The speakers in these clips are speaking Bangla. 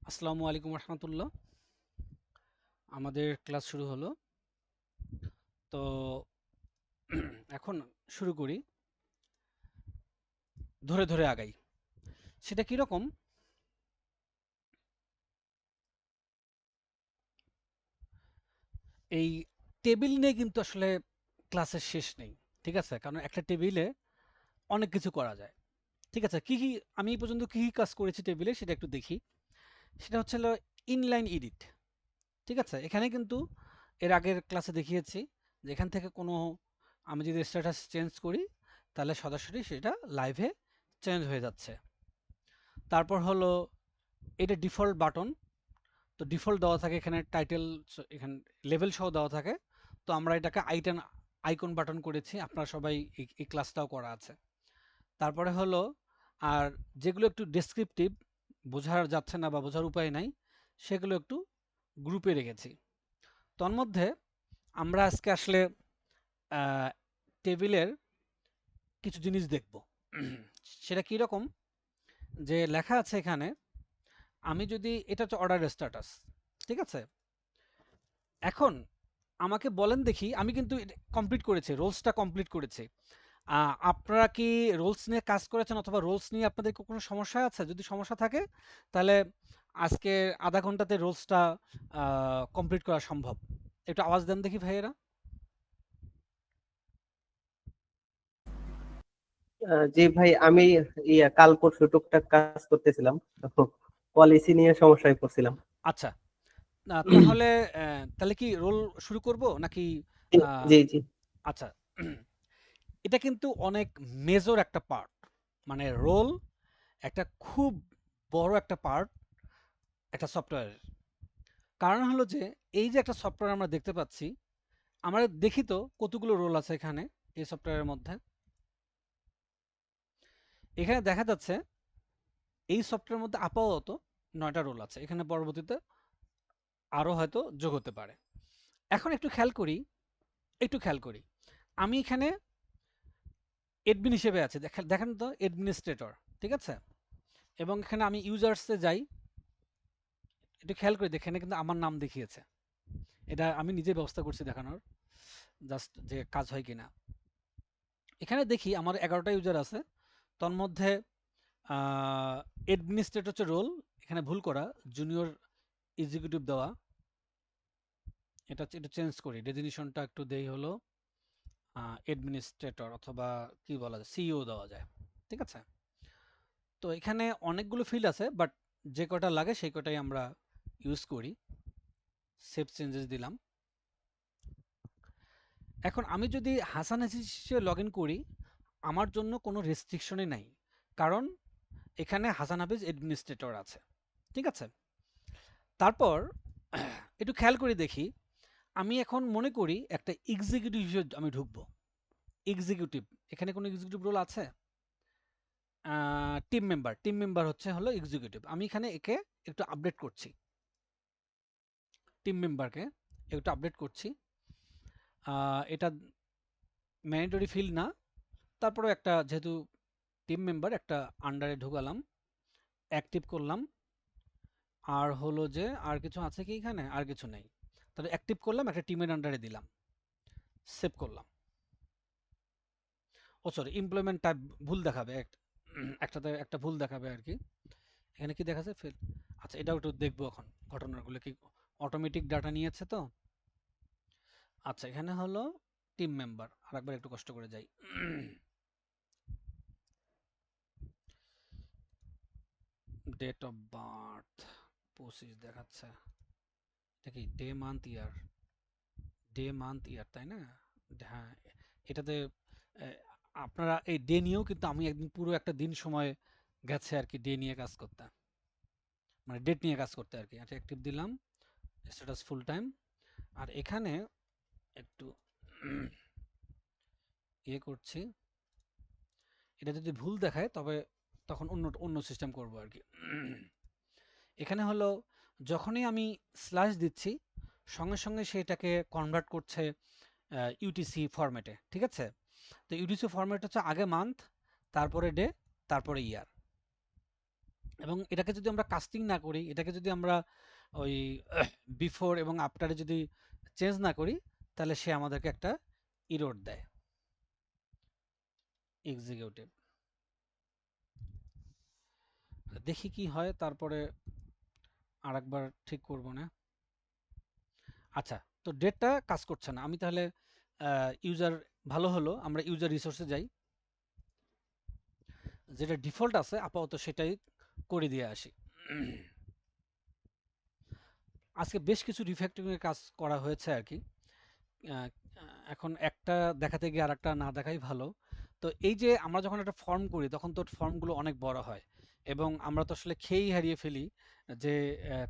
আসসালামু আলাইকুম রহমতুল্লাহ। আমাদের ক্লাস শুরু হলো। তো এখন শুরু করি, ধরে ধরে আগাই। সেটা কিরকম? এই টেবিল নিয়ে কিন্তু আসলে ক্লাসের শেষ নেই। ঠিক আছে, কারণ একটা টেবিলে অনেক কিছু করা যায়। ঠিক আছে, কি কি আমি এই পর্যন্ত কি কি কাজ করেছি টেবিলে সেটা একটু দেখি। সেটা হচ্ছে হলো ইনলাইন এডিট। ঠিক আছে, এখানে কিন্তু এর আগের ক্লাসে দেখিয়েছি যে এখান থেকে কোনো আমি যদি স্ট্যাটাস চেঞ্জ করি তাহলে সরাসরি সেটা লাইভে চেঞ্জ হয়ে যাচ্ছে। তারপর হলো এটা ডিফল্ট বাটন। তো ডিফল্ট দেওয়া থাকে এখানে টাইটেল, এখানে লেভেল সহ দেওয়া থাকে। তো আমরা এটাকে আইকন বাটন করেছি, আপনারা সবাই এই ক্লাসটাও করা আছে। তারপরে হলো আর যেগুলো একটু ডেসক্রিপটিভ, বোঝার যাচ্ছে না বা বোঝার উপায় নাই, সেগুলো একটু গ্রুপে রেখেছি। তন্মধ্যে আমরা আজকে আসলে টেবিলের কিছু জিনিস দেখব। সেটা কি রকম? যে লেখা আছে এখানে, আমি যদি এটা হচ্ছে অর্ডার স্ট্যাটাস। ঠিক আছে, এখন আমাকে বলেন দেখি, আমি কিন্তু কমপ্লিট করেছি, রোলসটা কমপ্লিট করেছি। আপনারা কি রোলস নিয়ে কাজ করেছেন অথবা রোলস নিয়ে আপনাদের কোনো সমস্যা আছে? যদি সমস্যা থাকে তাহলে আজকে আধা ঘন্টাতে রোলসটা কমপ্লিট করা সম্ভব। একটু আওয়াজ দেন দেখি ভাইয়েরা। জি ভাই, আমি কাল পরশু টুকটাক কাজ করতেছিলাম, তো পলিসি নিয়ে সমস্যায় পড়ছিলাম। আচ্ছা, তাহলে তাহলে কি রোল শুরু করব নাকি? আহ, জি জি। আচ্ছা, এটা কিন্তু অনেক মেজর একটা পার্ট, মানে রোল একটা খুব বড় একটা পার্ট একটা সফটওয়্যারের। কারণ হলো যে এই যে একটা সফটওয়্যার আমরা দেখতে পাচ্ছি, আমরা দেখি তো কতগুলো রোল আছে এখানে এই সফটওয়্যারের মধ্যে। এখানে দেখা যাচ্ছে এই সফটওয়্যারের মধ্যে আপাতত 9টা রোল আছে, এখানে পরবর্তীতে আরো হয়তো যোগ হতে পারে। এখন একটু খেয়াল করি, আমি এখানে এডমিন হিসেবে আছি, দেখেন তো অ্যাডমিনিস্ট্রেটর। ঠিক আছে, এবং এখানে আমি ইউজার্সে যাই, একটু খেয়াল করি দেখেন, এখানে কিন্তু আমার নাম দেখিয়েছে। এটা আমি নিজে ব্যবস্থা করছি দেখানোর, জাস্ট যে কাজ হয় কিনা। এখানে দেখি আমার 11টা ইউজার আছে, তন্মধ্যে অ্যাডমিনিস্ট্রেটর হচ্ছে রোল, এখানে ভুল করা, জুনিয়র এক্সিকিউটিভ দেওয়া। এটা চেঞ্জ করি, ডেজিগনেশনটা একটু দেই হলো অ্যাডমিনিস্ট্রেটর, অথবা কি বলা যায়, সিইও দেওয়া যায়। ঠিক আছে, তো এখানে অনেকগুলো ফিল্ড আছে, বাট যে কটা লাগে সেই কটাই আমরা ইউজ করি। সেভ চেঞ্জেস দিলাম। এখন আমি যদি হাসান হিসেবে লগ ইন করি, আমার জন্য কোনো রেস্ট্রিকশনই নাই, কারণ এখানে হাসান হাফিজ অ্যাডমিনিস্ট্রেটর আছে। ঠিক আছে, তারপর একটু খেয়াল করে দেখি, আমি এখন মনে করি একটা এক্সিকিউটিভ হিসেবে আমি ঢুকবো। এক্সিকিউটিভ, এখানে কোনো এক্সিকিউটিভ রোল আছে? টিম মেম্বার হচ্ছে হলো এক্সিকিউটিভ। আমি এখানে একে একটু আপডেট করছি, টিম মেম্বারকে একটু আপডেট করছি। এটা ম্যান্ডেটরি ফিল্ড না, তারপরেও একটা যেহেতু টিম মেম্বার, একটা আন্ডারে ঢুকালাম, অ্যাক্টিভ করলাম। আর হলো যে আর কিছু আছে কি এখানে? আর কিছু নেই। তাহলে অ্যাক্টিভ করলাম, একটা টিমের আন্ডারে দিলাম, সেভ করলাম। ও সরি, এমপ্লয়মেন্ট টাইপ ভুল দেখাবে, একটাতে একটা ভুল দেখাবে আর কি। এখানে কি দেখাচ্ছে? ফেল। আচ্ছা, এটাও একটু দেখবো এখন, ঘটনাগুলো কি অটোমেটিক ডাটা নিয়েছে তো। আচ্ছা, এখানে হলো টিম মেম্বার, আরেকবার একটু কষ্ট করে যাই। ডেট অফ বার্থ 25 দেখাচ্ছে। এটা কি ডে মান্থ ইয়ার, তাই না? হ্যাঁ, এটাতে আহ, আপনারা এই ডে নিয়েও কিন্তু আমি একদিন পুরো একটা দিন সময় গেছে আর কি, ডে নিয়ে কাজ করতে, মানে ডেট নিয়ে কাজ করতে আর কি। আচ্ছা, অ্যাক্টিভ দিলাম, স্ট্যাটাস ফুল টাইম। আর এখানে একটু ইয়ে করছি, এটা যদি ভুল দেখায় তবে তখন অন্য অন্য সিস্টেম করব আর কি। এখানে হলো যখনই আমি স্ল্যাশ দিচ্ছি, সঙ্গে সঙ্গে সেটাকে কনভার্ট করছে ইউটিসি ফরম্যাটে। ঠিক আছে, তো ইউটিসি ফরম্যাট হচ্ছে আগে মান্থ, তারপরে ডে, তারপরে ইয়ার। এবং এটাকে যদি আমরা কাস্টিং না করি, এটাকে যদি আমরা ওই বিফোর এবং আফটারে যদি চেঞ্জ না করি, তাহলে সে আমাদেরকে একটা ইরর দেয় এক্সিকিউটিভ। দেখি কি হয়, তারপরে আরেকবার ঠিক করব না। আচ্ছা, তো ডেটটা কাজ করছে না। আমি তাহলে ইউজার, ভালো হলো আমরা ইউজার রিসোর্সে যাই, যেটা ডিফল্ট আছে আপাতত সেটাই করে দিয়ে আসি। আজকে বেশ কিছু রিফ্যাক্টরিং এর কাজ করা হয়েছে আর কি। আহ, এখন একটা দেখাতে গিয়ে আরেকটা না দেখাই ভালো। তো এই যে আমরা যখন একটা ফর্ম করি তখন তো ফর্মগুলো অনেক বড় হয় এবং আমরা তো আসলে খেয়েই হারিয়ে ফেলি যে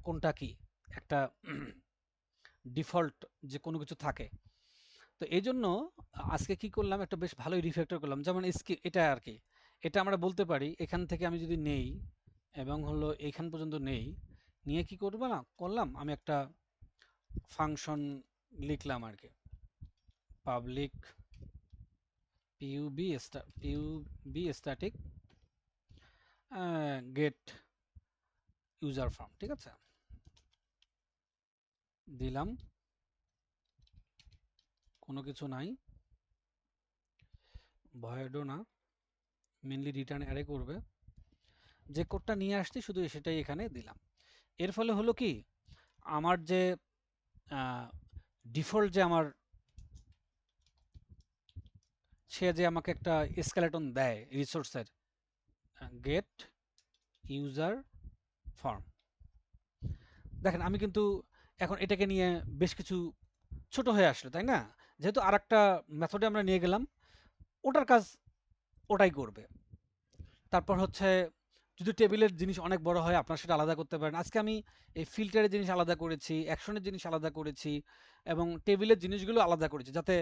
কোনটা কি একটা ডিফল্ট যে কোনো কিছু থাকে। তো এই জন্য আজকে কি করলাম, একটা বেশ ভালোই রিফ্যাক্টর করলাম, যেমন এটা আর কি। এটা আমরা বলতে পারি এখান থেকে আমি যদি নেই এবং হলো এইখান পর্যন্ত নেই, নিয়ে কি করবো না করলাম, আমি একটা ফাংশন লিখলাম আর কি, public pub static get user form, ঠিক আছে, দিলাম, কোনো কিছু নাই, ভয়েডও না, মেনলি রিটার্ন অ্যারে করবে, যে কোডটা নিয়ে আসছি শুধু সেটাই এখানে দিলাম। এর ফলে হলো কি, আমার যে ডিফল্ট যে আমার, সে যে আমাকে একটা স্কেলেটন দেয় রিসোর্সের, গেট ইউজার ফর্ম, দেখেন আমি কিন্তু এখন এটাকে নিয়ে বেশ কিছু ছোট হয়ে আসলো, তাই না? যেহেতু আর একটা মেথডে আমরা নিয়ে গেলাম, ওটার কাজ ওটাই করবে। তারপর হচ্ছে যদি টেবিলের জিনিস অনেক বড় হয় আপনার সেটা আলাদা করতে পারেন। আজকে আমি এই ফিল্টারের জিনিস আলাদা করেছি, অ্যাকশনের জিনিস আলাদা করেছি এবং টেবিলের জিনিসগুলো আলাদা করেছি, যাতে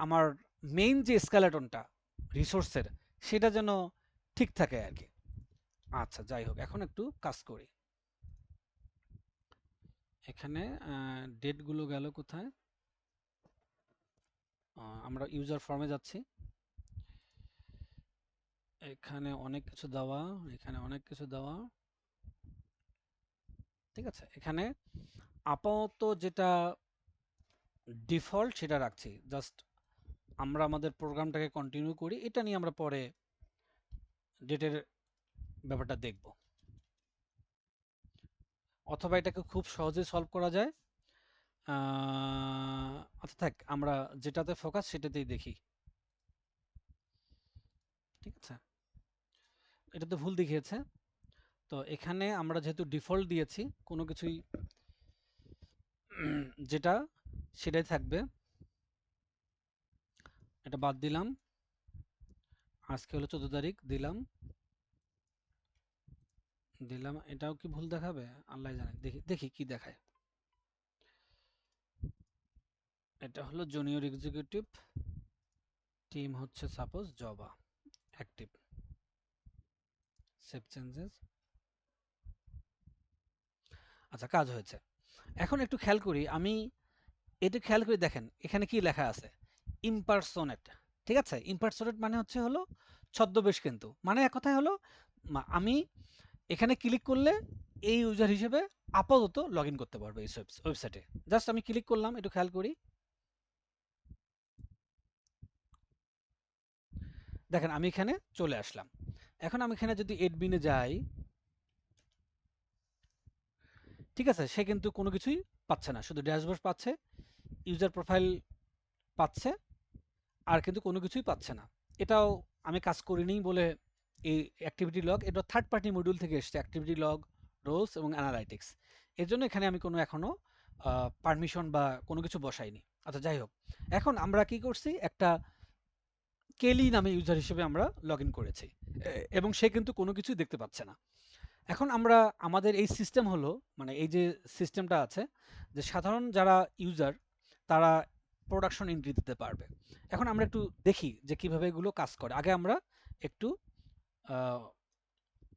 আমার মেইন যে স্কেলেটনটা রিসোর্সের সেটা যেন ঠিক থাকে আর কি। আচ্ছা যাই হোক, এখন একটু কাজ করি। এখানে ডেটগুলো গেল কোথায়? আমরা ইউজার ফর্মে যাচ্ছি, এখানে অনেক কিছু দেওয়া, এখানে অনেক কিছু দেওয়া, ঠিক আছে। এখানে আপাতত যেটা ডিফল্ট সেটা রাখছি, জাস্ট আমরা আমাদের প্রোগ্রামটাকে কন্টিনিউ করি, এটা নিয়ে আমরা পরে ডেটের ব্যাপারটা দেখব, অথবা এটাকে খুব সহজে সলভ করা যায়। আচ্ছা থাক, আমরা যেটাতে ফোকাস সেটাতেই দেখি, ঠিক আছে। এটা তো ভুল দেখিয়েছে, তো এখানে আমরা যেহেতু ডিফল্ট দিয়েছি কোনো কিছুই যেটা সেটাই থাকবে, এটা বাদ দিলাম। আজকে হলো 14 তারিখ, দিলাম দিলাম, এটাও কি ভুল দেখাবে? আল্লাহ জানে, দেখি দেখি কি দেখায়। এটা হলো জুনিয়র এক্সিকিউটিভ, টিম হচ্ছে সাপোজ জবা, অ্যাক্টিভ, সেভ চেঞ্জেস। আচ্ছা কাজ হয়েছে। এখন একটু খেয়াল করি, আমি এটা খেয়াল করে দেখেন এখানে কি লেখা আছে, ইম্পারসোনেট, ঠিক আছে। ইম্পারসোনেট মানে হচ্ছে হলো ছদ্মবেশ, কিন্তু মানে এক কথায় হলো আমি এখানে ক্লিক করলে এই ইউজার হিসেবে আপাতত লগ ইন করতে পারবো এই ওয়েবসাইটে। জাস্ট আমি ক্লিক করলাম, একটু খেয়াল করি, দেখেন আমি এখানে চলে আসলাম। এখন আমি এখানে যদি এডমিনে যাই, ঠিক আছে, সে কিন্তু কোনো কিছুই পাচ্ছে না, শুধু ড্যাশবোর্ড পাচ্ছে, ইউজার প্রোফাইল পাচ্ছে, আর কিন্তু কোনো কিছুই পাচ্ছে না। এটাও আমি কাজ করিনি বলে এই অ্যাক্টিভিটি লগ, এটা থার্ড পার্টি মডিউল থেকে এসছে, অ্যাক্টিভিটি লগ, রোলস এবং অ্যানালাইটিক্স। এর জন্য এখানে আমি কোনো এখনো পারমিশন বা কোনো কিছু বসাইনি। আচ্ছা যাই হোক, এখন আমরা কি করছি, একটা কেলি নামে ইউজার হিসেবে আমরা লগ ইন করেছি এবং সে কিন্তু কোনো কিছুই দেখতে পাচ্ছে না। এখন আমরা আমাদের এই সিস্টেম হলো, মানে এই যে সিস্টেমটা আছে, যে সাধারণ যারা ইউজার তারা প্রোডাকশন এন্ট্রি দিতে পারবে। এখন আমরা একটু দেখি যে কিভাবে এগুলো কাজ করে। আগে আমরা একটু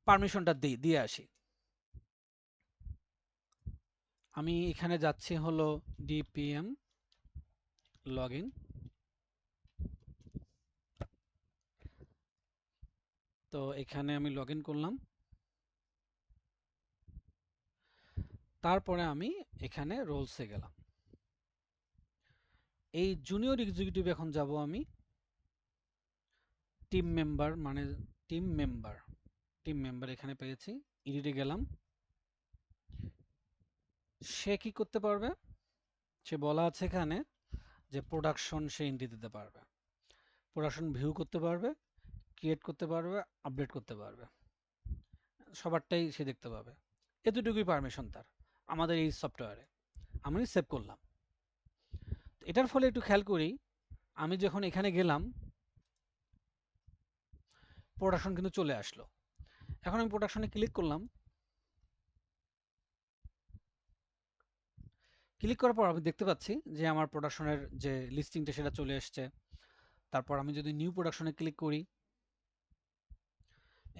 পারমিশনটা দিয়ে আসি। আমি এখানে যাচ্ছি হলো ডিপিএম লগইন, তো এখানে আমি লগ ইন করলাম। তারপরে আমি এখানে রোলসে গেলাম। এই জুনিয়র এক্সিকিউটিভ এখন যাব আমি টিম মেম্বার, মানে টিম মেম্বার টিম মেম্বার এখানে পেয়েছি। এডিটে গেলাম। সে কি করতে পারবে? সে বলা আছে এখানে যে প্রোডাকশন সে এন্ট্রি দিতে পারবে, প্রোডাকশন ভিউ করতে পারবে, ক্রিয়েট করতে পারবে, আপডেট করতে পারবে, সবারটাই সে দেখতে পাবে। এতটুকুই পারমিশন তার আমাদের এই সফটওয়্যারে। আমি সেভ করলাম। এটার ফলে একটু খেয়াল করি, আমি যখন এখানে গেলাম প্রোডাকশন কিন্তু চলে আসলো। এখন আমি প্রোডাকশনে ক্লিক করলাম। ক্লিক করার পর আমি দেখতে পাচ্ছি যে আমার প্রোডাকশনের যে লিস্টিংটা সেটা চলে এসছে। তারপর আমি যদি নিউ প্রোডাকশনে ক্লিক করি,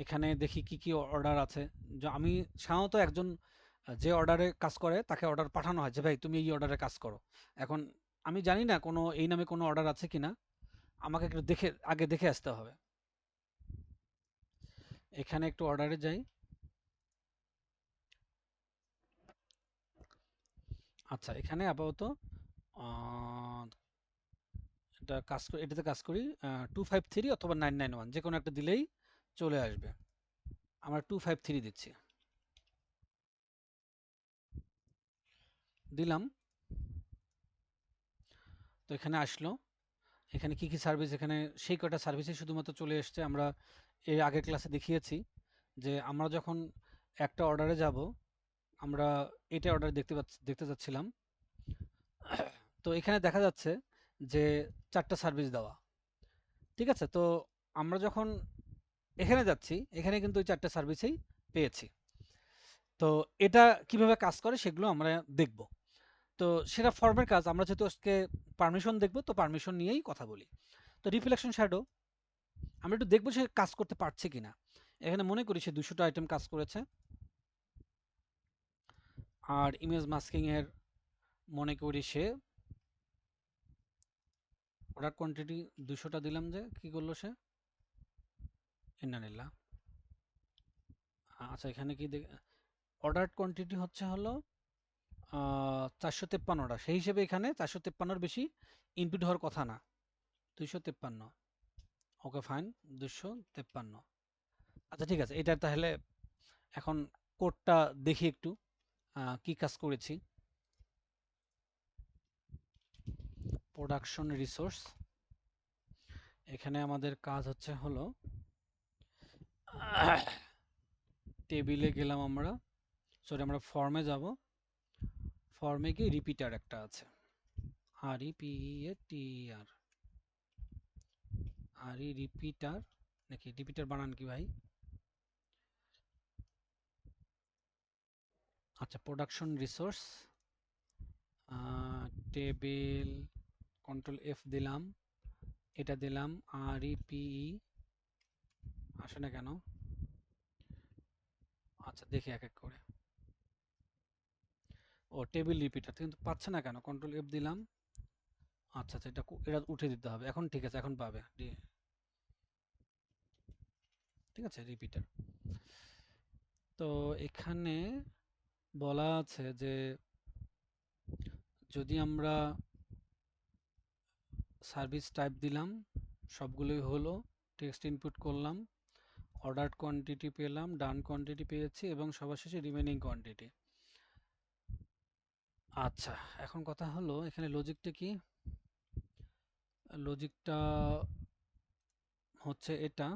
এখানে দেখি কি কি অর্ডার আছে। যে আমি সাধারণত একজন যে অর্ডারে কাজ করে তাকে অর্ডার পাঠানো হয় যে ভাই তুমি এই অর্ডারে কাজ করো। এখন আমি জানি না কোনো এই নামে কোনো অর্ডার আছে কিনা, আমাকে একটু আগে দেখে আসতে হবে। এখানে একটু অর্ডারে যাই। আচ্ছা, এখানে আপাতত আহ, এটাতে কাজ করি 253 অথবা 991, যে কোনো একটা দিলেই চলে আসবে। আমরা 253 দিচ্ছি, দিলাম। তো এখানে আসলো। এখানে কি কি সার্ভিস, এখানে সেই কয়টা সার্ভিসই শুধুমাত্র চলে এসছে। আমরা এর আগের ক্লাসে দেখিয়েছি যে আমরা যখন একটা অর্ডারে যাব, আমরা এটা অর্ডার দেখতে যাচ্ছিলাম। তো এখানে দেখা যাচ্ছে যে 4টা সার্ভিস দেওয়া। ঠিক আছে, তো আমরা যখন এখানে যাচ্ছি, এখানে কিন্তু ওই 4টা সার্ভিসেই পেয়েছি। তো এটা কিভাবে কাজ করে সেগুলো আমরা দেখব। তো সেটা ফর্মের কাজ, আমরা যেহেতু আজকে পারমিশন দেখব, তো পারমিশন নিয়েই কথা বলি। তো রিফ্লেকশন শ্যাডো আমরা একটু দেখবো সে কাজ করতে পারছে কিনা। এখানে মনে করি সে 200টা আইটেম কাজ করেছে। আর ইমেজ মাস্কিং এর মনে করি সে অর্ডার কোয়ান্টিটি 200টা দিলাম, যে কি করলো সে ইন্নানিল্লাহ। আচ্ছা, এখানে কি অর্ডার কোয়ান্টিটি হচ্ছে হলো 453টা, সেই হিসেবে এখানে 453-র বেশি ইনপুট হওয়ার কথা না। 253, ওকে ফাইন, 253। আচ্ছা ঠিক আছে, এটা তাহলে এখন কোডটা দেখি একটু কি কাজ করেছি। প্রোডাকশন রিসোর্স, এখানে আমাদের কাজ হচ্ছে হলো টেবিলে গেলাম আমরা, সরি আমরা ফর্মে যাব। ফর্মে কি রিপিটার একটা আছে, আর E P A T R, আর ই রিপিটার, নাকি রিপিটার বানান কি ভাই? আচ্ছা, production resource table, control F দিলাম, এটা দিলাম, আর ই পি ই আসে না কেন? আচ্ছা দেখি এক এক করে। ও টেবিল রিপিটার কিন্তু পাচ্ছে না কেন? কন্ট্রোল এফ দিলাম। আচ্ছা আচ্ছা, এটা উঠে দিতে হবে। এখন ঠিক আছে, এখন পাবে। ঠিক আছে, রিপিটার। তো এখানে বলা আছে যে যদি আমরা সার্ভিস টাইপ দিলাম, সবগুলোই হলো, টেক্সট ইনপুট করলাম, অর্ডার কোয়ান্টিটি পেলাম, ডান কোয়ান্টিটি পেয়েছি, এবং সবার শেষে রিমেনিং কোয়ান্টিটি। আচ্ছা, এখন কথা হলো এখানে লজিকটা কি? লজিকটা হচ্ছে এটা,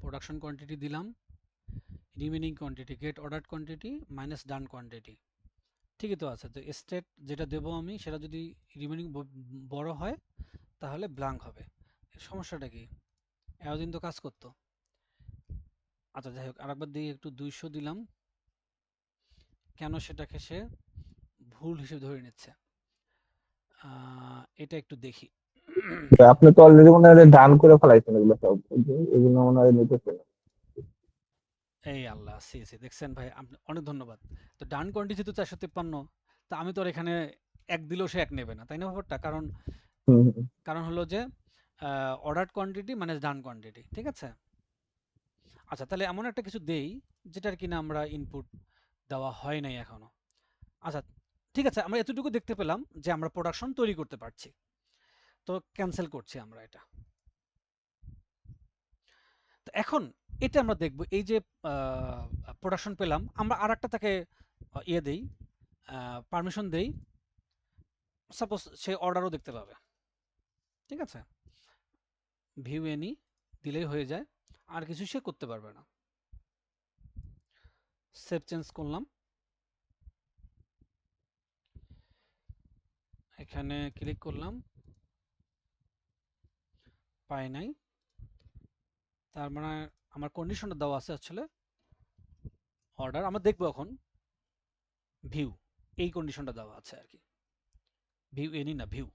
প্রোডাকশন কোয়ান্টিটি দিলাম, remaining quantity, get order quantity minus done quantity. ঠিকই তো আছে। তো স্টেট যেটা দেবো আমি, সেটা যদি রিমেনিং বড় হয় তাহলে ব্ল্যাঙ্ক হবে। সমস্যাটা কি? এতদিন তো কাজ করতো। আচ্ছা যাই হোক, আরেকবার দিই, একটু 200 দিলাম। কেন সেটাকে সে ভুল হিসেবে ধরে নিচ্ছে, এটা একটু দেখি। আপনি তো অলরেডি মনে হয় ডান করে ফেলাইছেন এগুলো সব, এই যে এগুলো মনে হয় নিতেছে না। এই আল্লাহ, সি সি, দেখছেন ভাই, আপনি অনেক ধন্যবাদ। তো ডান কোয়ান্টিটি তো 453, তা আমি তো আর এখানে এক দিলেও সে এক নেবে না, তাই না ব্যাপারটা? কারণ হুম হুম। কারণ হলো যে অর্ডার কোয়ান্টিটি মানে ডান কোয়ান্টিটি, ঠিক আছে। আচ্ছা, তাহলে এমন একটা কিছু দেই যেটার কিনা আমরা ইনপুট দেওয়া হয় নাই এখনো। আচ্ছা, ঠিক আছে, আমরা এতটুকু দেখতে পেলাম যে আমরা প্রোডাকশন তৈরি করতে পারছি। তো ক্যান্সেল করছি আমরা এটা। তো এখন এটা আমরা দেখব, এই যে প্রোডাকশন পেলাম, আমরা আরেকটা তাকে ইয়ে দেই, পারমিশন দেই, সাপোজ সে অর্ডারও দেখতে পাবে। ঠিক আছে, ভিউ এনি দিলেই হয়ে যায়, আর কিছু সে করতে পারবে না। সেভ চেঞ্জ করলাম, এখানে ক্লিক করলাম, পাই নাই। তার মানে আমার কন্ডিশনটা দেওয়া আছে আসলে অর্ডার, আমরা দেখবো এখন ভিউ, এই কন্ডিশনটা দেওয়া আছে আর কি, ভিউ এনি না ভিউ।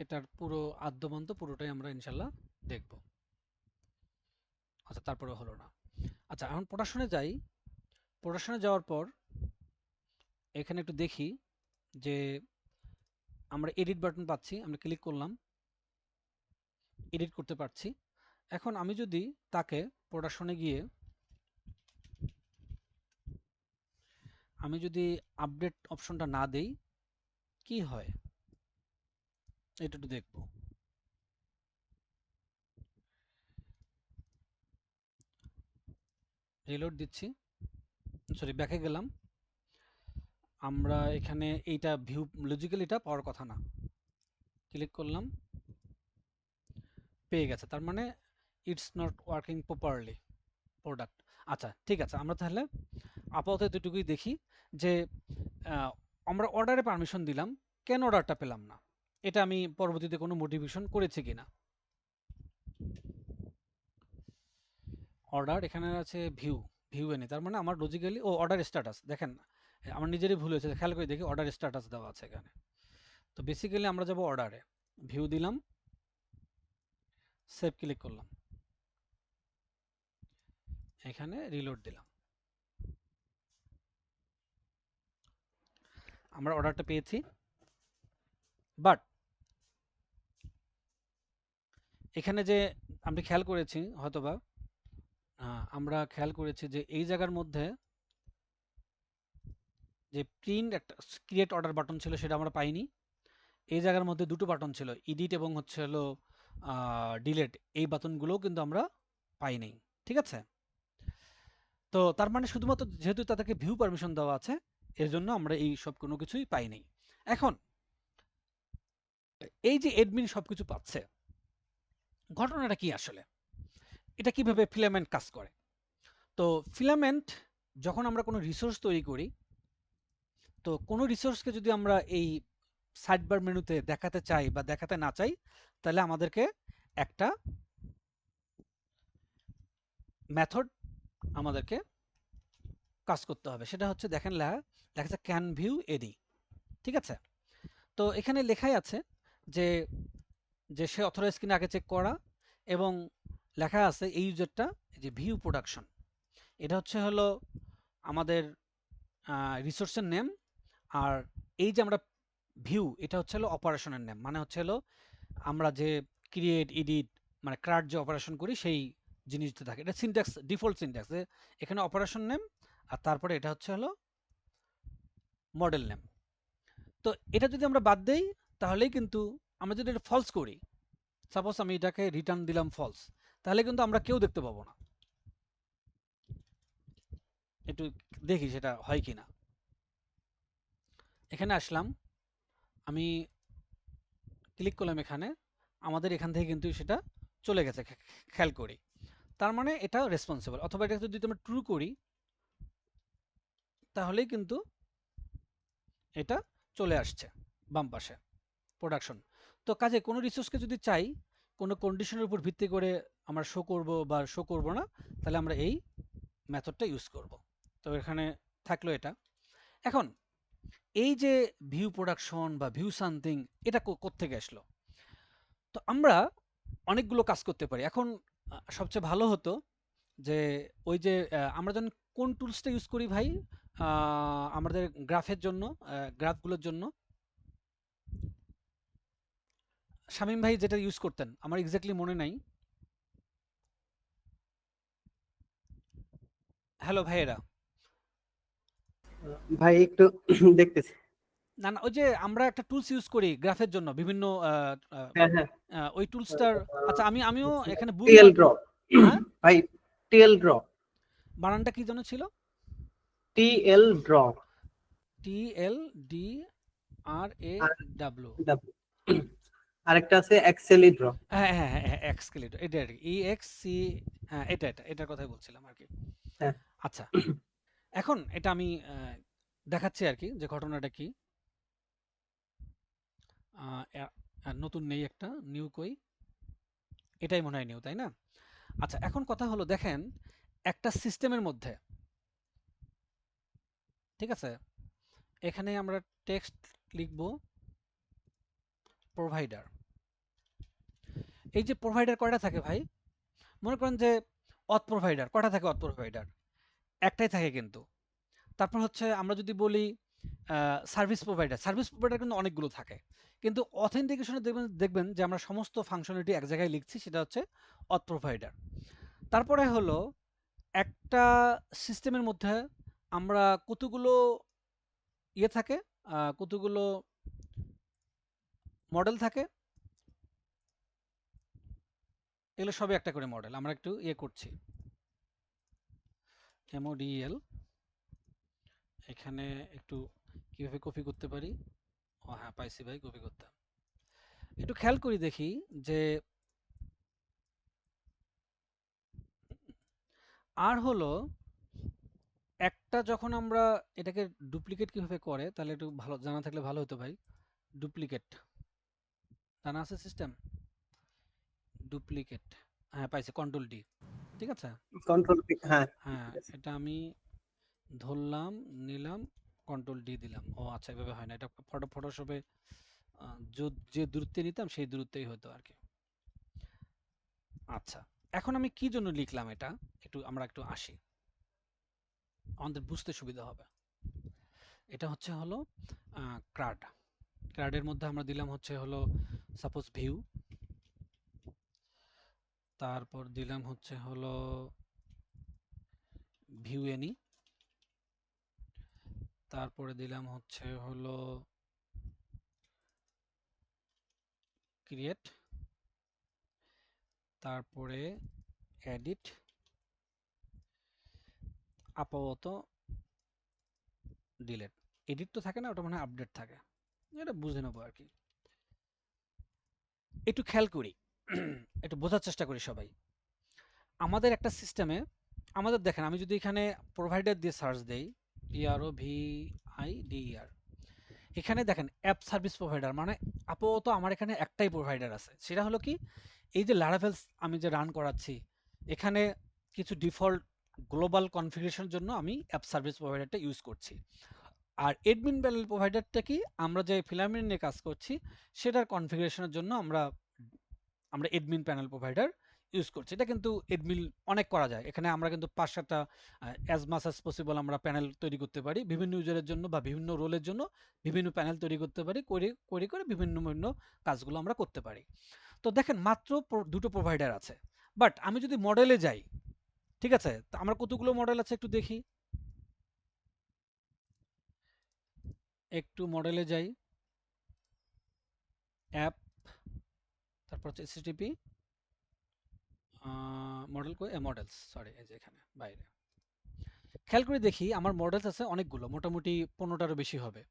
এটার পুরো আদ্যবন্ত পুরোটাই আমরা ইনশাল্লাহ দেখব। আচ্ছা, তারপরে হলো না। আচ্ছা, এখন প্রোডাকশনে যাই। প্রোডাকশনে যাওয়ার পর এখানে একটু দেখি যে আমরা এডিট বাটন পাচ্ছি, আমরা ক্লিক করলাম, এডিট করতে পারছি। এখন আমি যদি তাকে প্রোডাকশনে গিয়ে আমি যদি আপডেট অপশনটা না দেই কি হয় এটা একটু দেখব। রিলোড দিচ্ছি, সরি ব্যাকে গেলাম। আমরা এখানে এইটা ভিউ লজিক্যালি এটা পাওয়ার কথা না, ক্লিক করলাম, পেয়ে গেছে। তার মানে it's not working properly product. আচ্ছা, ঠিক আছে, আমরা তাহলে আপাতত এতটুকুই দেখি যে আহ, আমরা অর্ডারে পারমিশন দিলাম, কেন অর্ডারটা পেলাম না, এটা আমি পরবর্তীতে কোনো মোটিভেশন করেছি কিনা। অর্ডার এখানে আছে ভিউ, ভিউ এনে, তার মানে আমার লজিক্যালি ও অর্ডার স্ট্যাটাস দেখেন, আমার নিজেরই ভুল হয়েছে, খেয়াল করে দেখি অর্ডার স্ট্যাটাস দেওয়া আছে এখানে। তো বেসিক্যালি আমরা যাব অর্ডারে, ভিউ দিলাম, সেভ ক্লিক করলাম, এখানে রিলোড দিলাম, আমরা অর্ডারটা পেয়েছি। বাট এখানে যে আমরা খেয়াল করেছি হয়তোবা, আমরা খেয়াল করেছি যে এই জায়গার মধ্যে যে প্রিন্ট একটা ক্রিয়েট অর্ডার বাটন ছিল সেটা আমরা পাইনি। এই জায়গার মধ্যে দুটো বাটন ছিল, এডিট এবং হচ্ছে হলো ডিলেট, এই বাটনগুলোও কিন্তু আমরা পাইনি। ঠিক আছে, তো তার মানে শুধুমাত্র যেহেতু তাদেরকে ভিউ পারমিশন দেওয়া আছে এর জন্য আমরা এই সব কোনো কিছুই পাইনি। এখন এই যে এডমিন সবকিছু পাচ্ছে, ঘটনাটা কি আসলে, এটা কিভাবে ফিলামেন্ট কাজ করে? তো ফিলামেন্ট, যখন আমরা কোনো রিসোর্স তৈরি করি, তো কোনো রিসোর্সকে যদি আমরা এই সাইড বার মেনুতে দেখাতে চাই বা দেখাতে না চাই, তাহলে আমাদেরকে একটা মেথড আমাদেরকে কাজ করতে হবে। সেটা হচ্ছে দেখেন লেখা আছে ক্যান ভিউ এডি। ঠিক আছে, তো এখানে লেখাই আছে যে যে সে অথরাইজ কিনা আগে চেক করা, এবং লেখা আছে এই ইউজারটা যে ভিউ প্রোডাকশন, এটা হচ্ছে হলো আমাদের রিসোর্সের নেম। আর এই যে আমরা ভিউ, এটা হচ্ছে হলো অপারেশনের নেম, মানে হচ্ছে হলো আমরা যে ক্রিয়েট এডিট মানে ক্রাট যে অপারেশন করি সেই জিনিসটা থাকে, এটা সিনট্যাক্স, ডিফল্ট সিনট্যাক্স, এখানে অপারেশন নেম আর তারপরে এটা হচ্ছে হলো মডেল নেম। তো এটা যদি আমরা বাদ দেই তাহলেই কিন্তু, আমরা যদি এটা ফলস করি, সাপোজ আমি এটাকে রিটার্ন দিলাম ফলস, তাহলে কিন্তু আমরা কেউ দেখতে পাবো না। একটু দেখি সেটা হয় কিনা। এখানে আসলাম, আমি ক্লিক করলাম এখানে, আমাদের এখান থেকে কিন্তু সেটা চলে গেছে, খেয়াল করি। তার মানে এটা রেসপন্সিবল। অথবা এটা যদি আমরা ট্রু করি তাহলেই কিন্তু এটা চলে আসছে বাম পাশে প্রোডাকশন। তো কাজে কোনো রিসোর্সকে যদি চাই কোনো কন্ডিশনের উপর ভিত্তি করে আমরা শো করব বা শো করব না, তাহলে আমরা এই মেথডটা ইউজ করব। তো এখানে থাকলো এটা। এখন এই যে ভিউ প্রোডাকশন বা ভিউ সামথিং, এটা কোত্থেকে আসলো? তো আমরা অনেকগুলো কাজ করতে পারি। এখন সবচেয়ে ভালো হতো যে ওই যে আমরা যখন কোন টুলসটা ইউজ করি ভাই আমাদের গ্রাফের জন্য, গ্রাফগুলোর জন্য, শামীম ভাই যেটা ইউজ করতেন আমার এক্স্যাক্টলি মনে নাই। হ্যালো ভাইয়েরা। ভাই একটু দেখতেছি। না না, ওই যে আমরা একটা টুলস ইউজ করি গ্রাফের জন্য বিভিন্ন হ্যাঁ হ্যাঁ। ওই টুলসটার, আচ্ছা আমিও এখানে টিএল বুকমার্ক। ড্র। হ্যাঁ, ভাই টিএল ড্র। বানানটা কি যেন ছিল? TL draw. TLDRA আর ডাব্লিউ। আরেকটা আছে এক্সেলি ড্র। হ্যাঁ হ্যাঁ হ্যাঁ হ্যাঁ, এক্সকেলেটর এটা আর কি, EXC। হ্যাঁ, এটার কথাই বলছিলাম আর কি। হ্যাঁ। আচ্ছা, এখন এটা আমি দেখাচ্ছি আর কি যে ঘটনাটা কি। নতুন নেই, একটা নিউ কই, এটাই মনে হয় নিউ, তাই না? আচ্ছা, এখন কথা হলো দেখেন, একটা সিস্টেমের মধ্যে, ঠিক আছে, এখানে আমরা টেক্সট লিখব প্রোভাইডার। এই যে প্রোভাইডার কয়টা থাকে ভাই? মনে করেন যে অথ প্রোভাইডার কয়টা থাকে? অথ প্রোভাইডার একটাই থাকে কিন্তু। তারপর হচ্ছে আমরা যদি বলি সার্ভিস প্রোভাইডার কিন্তু অনেকগুলো থাকে। কিন্তু অথেন্টিকেশনে দেখবেন দেখবেন যে আমরা সমস্ত ফাংশনালিটি এক জায়গায় লিখছি, সেটা হচ্ছে অথ প্রোভাইডার। তারপরে হলো একটা সিস্টেমের মধ্যে আমরা কতগুলো ইয়ে থাকে, কতগুলো মডেল থাকে, এগুলো সবই একটা করে মডেল। আমরা একটু ইয়ে করছি, MODEL। এখানে একটু কিভাবে কপি করতে পারি? ও হ্যাঁ, পাইছি ভাই, কপি করতে। একটু খেয়াল করি দেখি যে আর হলো একটা, যখন আমরা এটাকে ডুপ্লিকেট কিভাবে করে, তাহলে একটু ভালো জানা থাকলে ভালো হতো ভাই। ডুপ্লিকেট জানা আছে সিস্টেম? ডুপ্লিকেট, হ্যাঁ পাইছি, কন্ট্রোল ডি। ঠিক আছে, কন্ট্রোল হ্যাঁ। হ্যাঁ এটা আমি ধরলাম, নিলাম, কন্ট্রোল ডি দিলাম। ও আচ্ছা, এভাবে হয় না, এটা ফটোশপে যে দূরত্বে নিতাম সেই দূরত্বেই হতো আর কি। আচ্ছা, এখন আমি কি জন্য লিখলাম এটা, আমরা একটু আসি, আমাদের বুঝতে সুবিধা হবে। এটা হচ্ছে হলো ক্রাড। ক্রাডের মধ্যে আমরা দিলাম হচ্ছে হলো সাপোজ ভিউ, তারপর দিলাম হচ্ছে হলো ভিউ এনি, তারপরে দিলাম হচ্ছে হলো ক্রিয়েট, তারপরে এডিট, আপাতত ডিলেট। এডিট তো থাকে না, ওটা মনে হয় আপডেট থাকে, এটা বুঝে নেবো আর কি। একটু খেয়াল করি, একটু বোঝার চেষ্টা করি সবাই। আমাদের একটা সিস্টেমে, আমাদের দেখেন, আমি যদি এখানে প্রোভাইডার দিয়ে সার্চ দেই, PROVIDER, এখানে দেখেন অ্যাপ সার্ভিস প্রোভাইডার, মানে আপাতত আমার এখানে একটাই প্রোভাইডার আছে, সেটা হলো কি, এই যে লারাভেল আমি যে রান করাচ্ছি, এখানে কিছু ডিফল্ট গ্লোবাল কনফিগারেশনের জন্য আমি অ্যাপ সার্ভিস প্রোভাইডারটা ইউজ করছি। আর এডমিন প্যানেল প্রোভাইডারটা কি, আমরা যে ফিলামেন্ট নিয়ে কাজ করছি সেটার কনফিগারেশনের জন্য আমরা এডমিন প্যানেল প্রোভাইডার ইউজ করছি। এটা কিন্তু এডমিন অনেক করা যায়, এখানে আমরা কিন্তু 5-7টা অ্যাজ মাস অ্যাজ পসিবল আমরা প্যানেল তৈরি করতে পারি, বিভিন্ন ইউজারের জন্য বা বিভিন্ন রোলের জন্য বিভিন্ন প্যানেল তৈরি করতে পারি, করে বিভিন্ন বিভিন্ন কাজগুলো আমরা করতে পারি। তো দেখেন, মাত্র দুটো প্রোভাইডার আছে, বাট আমি যদি মডেলে যাই, ঠিক আছে, তো আমার কতগুলো মডেল আছে একটু দেখি। একটু মডেলে যাই, অ্যাপ, তারপর হচ্ছে HTTP মডেল, মডেলস, সরি, এই যে এখানে বাইরে খেয়াল করে দেখি, আমার মডেলস আছে অনেকগুলো, মোটামুটি 15টারও বেশি হবে।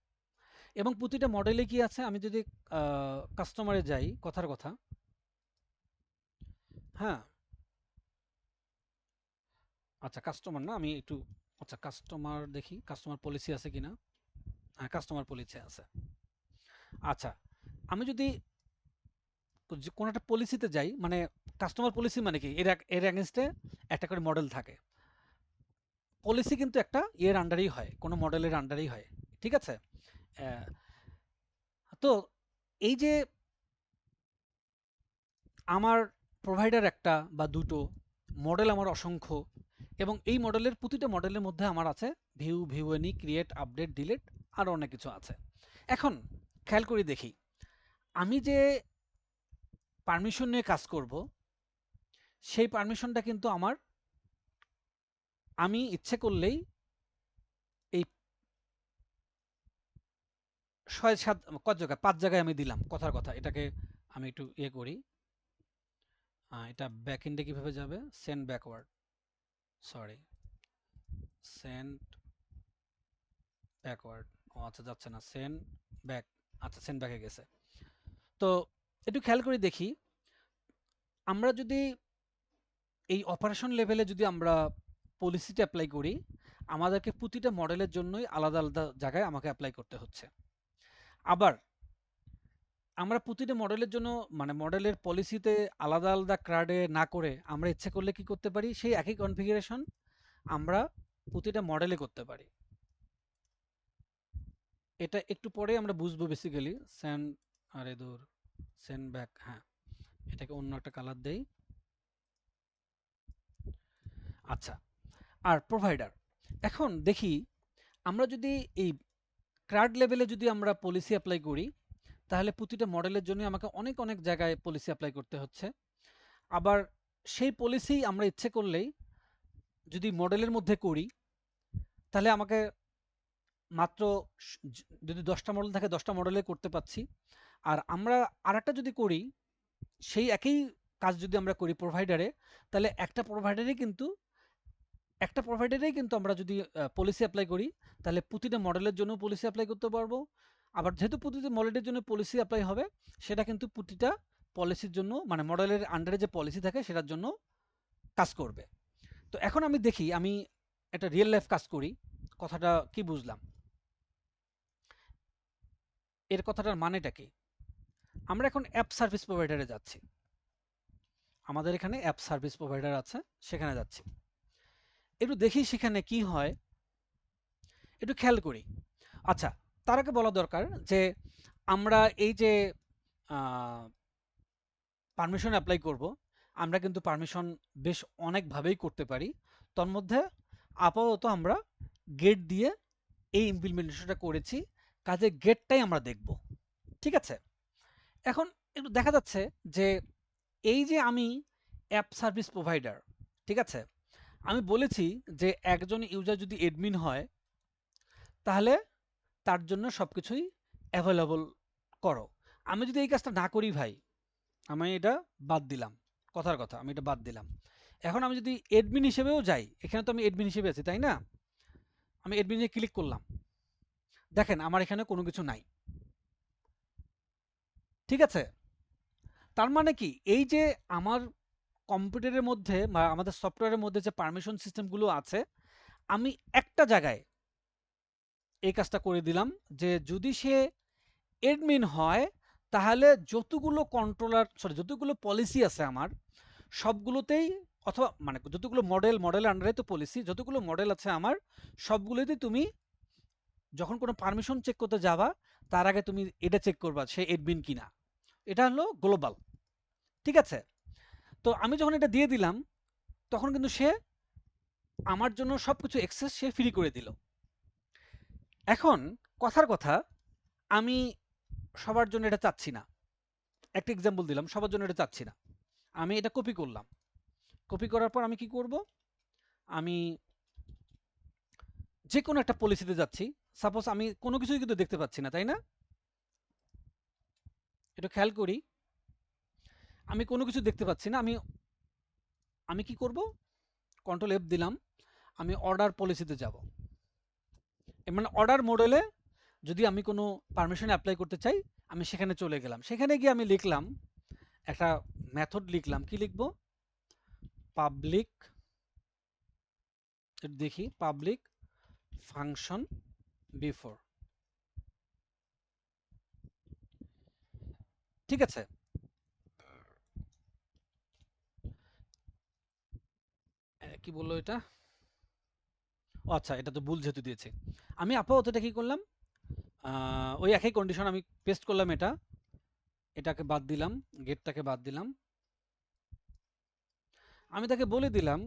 এবং প্রতিটা মডেলে কি আছে, আমি যদি কাস্টমারে যাই, কথার কথা, হ্যাঁ, আচ্ছা কাস্টমার না, আমি একটু, আচ্ছা কাস্টমার দেখি, কাস্টমার পলিসি আছে কিনা। হ্যাঁ, কাস্টমার পলিসি আছে। আচ্ছা, আমি যদি কোনো একটা পলিসিতে যাই, মানে কাস্টমার পলিসি মানে কি, এর এগেনস্টে একটা করে মডেল থাকে। পলিসি কিন্তু একটা এর আন্ডারেই হয়, কোনো মডেলের আন্ডারেই হয়, ঠিক আছে। আহ, তো এই যে আমার প্রোভাইডার একটা বা দুটো, মডেল আমার অসংখ্য, এবং এই মডেলের প্রতিটা মডেলের মধ্যে আমার আছে view any, create, update, delete, আরও অনেক কিছু আছে। এখন খেয়াল করে দেখি, আমি যে পারমিশন নিয়ে কাজ করব, সেই পারমিশনটা কিন্তু আমার আমি ইচ্ছে করলেই এই 6-7 কত জায়গায় 5 জায়গায় আমি দিলাম কথার কথা। এটাকে আমি একটু ইয়ে করি। এটা ব্যাক এন্ডে কিভাবে যাবে? Send backward, sorry, send backward. ও আচ্ছা, যাচ্ছে না। সেন্ড ব্যাক, আচ্ছা সেন্ড ব্যাকে গেছে। তো একটু খেয়াল করে দেখি, আমরা যদি এই অপারেশন লেভেলে যদি আমরা পলিসিটা অ্যাপ্লাই করি, আমাদেরকে প্রতিটা মডেলের জন্যই আলাদা আলাদা জায়গায় আমাকে অ্যাপ্লাই করতে হচ্ছে। আবার আমরা প্রতিটা মডেলের জন্য মানে মডেলের পলিসিতে আলাদা আলাদা কার্ডে না করে আমরা ইচ্ছে করলে কি করতে পারি, সেই একই কনফিগারেশন আমরা প্রতিটা মডেলে করতে পারি। এটা একটু পরে আমরা বুঝবো বেসিক্যালি। সেন্ড, আরে দূর, সেন্ড ব্যাক, হ্যাঁ এটাকে অন্য একটা কালার দেই। আচ্ছা, আর প্রোভাইডার, এখন দেখি আমরা যদি এই কার্ড লেভেলে যদি আমরা পলিসি অ্যাপ্লাই করি, তাহলে প্রতিটা মডেলের জন্য আমাকে অনেক অনেক জায়গায় পলিসি অ্যাপ্লাই করতে হচ্ছে। আবার সেই পলিসি আমরা ইচ্ছে করলেই যদি মডেলের মধ্যে করি, তাহলে আমাকে মাত্র যদি 10টা মডেল থাকে 10টা মডেলে করতে পাচ্ছি। আর আমরা আরেকটা যদি করি, সেই একই কাজ যদি আমরা করি প্রোভাইডারে, তাহলে একটা প্রোভাইডারেই কিন্তু আমরা যদি পলিসি অ্যাপ্লাই করি, তাহলে প্রতিটা মডেলের জন্য পলিসি অ্যাপ্লাই করতে পারবো। আবার যেহেতু প্রতিটা মডেলের জন্য পলিসি অ্যাপ্লাই হবে, সেটা কিন্তু প্রতিটা পলিসির জন্য মানে মডেলের আন্ডারে যে পলিসি থাকে সেটার জন্য কাজ করবে। তো এখন আমি দেখি, আমি একটা রিয়েল লাইফ কাজ করি, কথাটা কি বুঝলাম, এর কথাটার মানেটা কি। আমরা এখন অ্যাপ সার্ভিস প্রোভাইডারে যাচ্ছি, আমাদের এখানে অ্যাপ সার্ভিস প্রোভাইডার আছে, সেখানে যাচ্ছি। একটু দেখি সেখানে কি হয়, একটু খেয়াল করি। আচ্ছা, তার আগে বলা দরকার যে আমরা এই যে পারমিশন অ্যাপ্লাই করব, আমরা কিন্তু পারমিশন বেশ অনেকভাবেই করতে পারি। তার মধ্যে আপাতত আমরা গেট দিয়ে এই ইমপ্লিমেন্টেশনটা করেছি, কাজে গেটটাই আমরা দেখব। ঠিক আছে, এখন একটু দেখা যাচ্ছে যে এই যে আমি অ্যাপ সার্ভিস প্রোভাইডার, ঠিক আছে, আমি বলেছি যে একজন ইউজার যদি এডমিন হয়, তাহলে তার জন্য সবকিছুই অ্যাভেলেবল করো। আমি যদি এই কাজটা না করি ভাই, আমি এটা বাদ দিলাম, কথার কথা আমি এটা বাদ দিলাম। এখন আমি যদি এডমিন হিসেবেও যাই, এখানে তো আমি এডমিন হিসেবে আছি তাই না, আমি এডমিনে ক্লিক করলাম, দেখেন আমার এখানে কোনো কিছু নাই। ঠিক আছে, তার মানে কি, এই যে আমার কম্পিউটারের মধ্যে বা আমাদের সফটওয়্যারের মধ্যে যে পারমিশন সিস্টেমগুলো আছে, আমি একটা জায়গায় এই কাজটা করে দিলাম যে যদি সে এডমিন হয়, তাহলে যতগুলো কন্ট্রোলার সরি যতগুলো পলিসি আছে আমার সবগুলোতেই, অথবা মানে যতগুলো মডেলের আন্ডারে তো পলিসি, যতগুলো মডেল আছে আমার সবগুলোতেই তুমি যখন কোনো পারমিশন চেক করতে যাবা, তার আগে তুমি এটা চেক করবা সে এডমিন কিনা। এটা হলো গ্লোবাল। ঠিক আছে, তো আমি যখন এটা দিয়ে দিলাম, তখন কিন্তু সে আমার জন্য সবকিছু অ্যাক্সেস সে ফ্রি করে দিল। এখন কথার কথা, আমি সবার জন্য এটা চাচ্ছি না, একটা এক্সাম্পল দিলাম, সবার জন্য এটা চাচ্ছি না। আমি এটা কপি করলাম, কপি করার পর আমি কি করব, আমি যে কোনো একটা পলিসিতে যাচ্ছি। সাপোজ আমি কোনো কিছুই কিন্তু দেখতে পাচ্ছি না, তাই না? এটা খেয়াল করি, আমি কোনো কিছু দেখতে পাচ্ছি না। আমি আমি কি করব, কন্ট্রোল এফ দিলাম, আমি অর্ডার পলিসিতে যাব। মানে অর্ডার মডেলে যদি আমি কোনো পারমিশন অ্যাপ্লাই করতে চাই, আমি সেখানে চলে গেলাম, সেখানে গিয়ে আমি লিখলাম একটা মেথড, লিখলাম কি লিখব, পাবলিক, দেখি পাবলিক ফাংশন বিফোর। ঠিক আছে, কি বললো এটা, ও আচ্ছা, এটা তো ভুল যেহেতু দিয়েছে। আমি আপাতত এটা কি করলাম, ওই একই কন্ডিশন আমি পেস্ট করলাম, এটাকে বাদ দিলাম, গেটটাকে বাদ দিলাম। আমি তাকে বলে দিলাম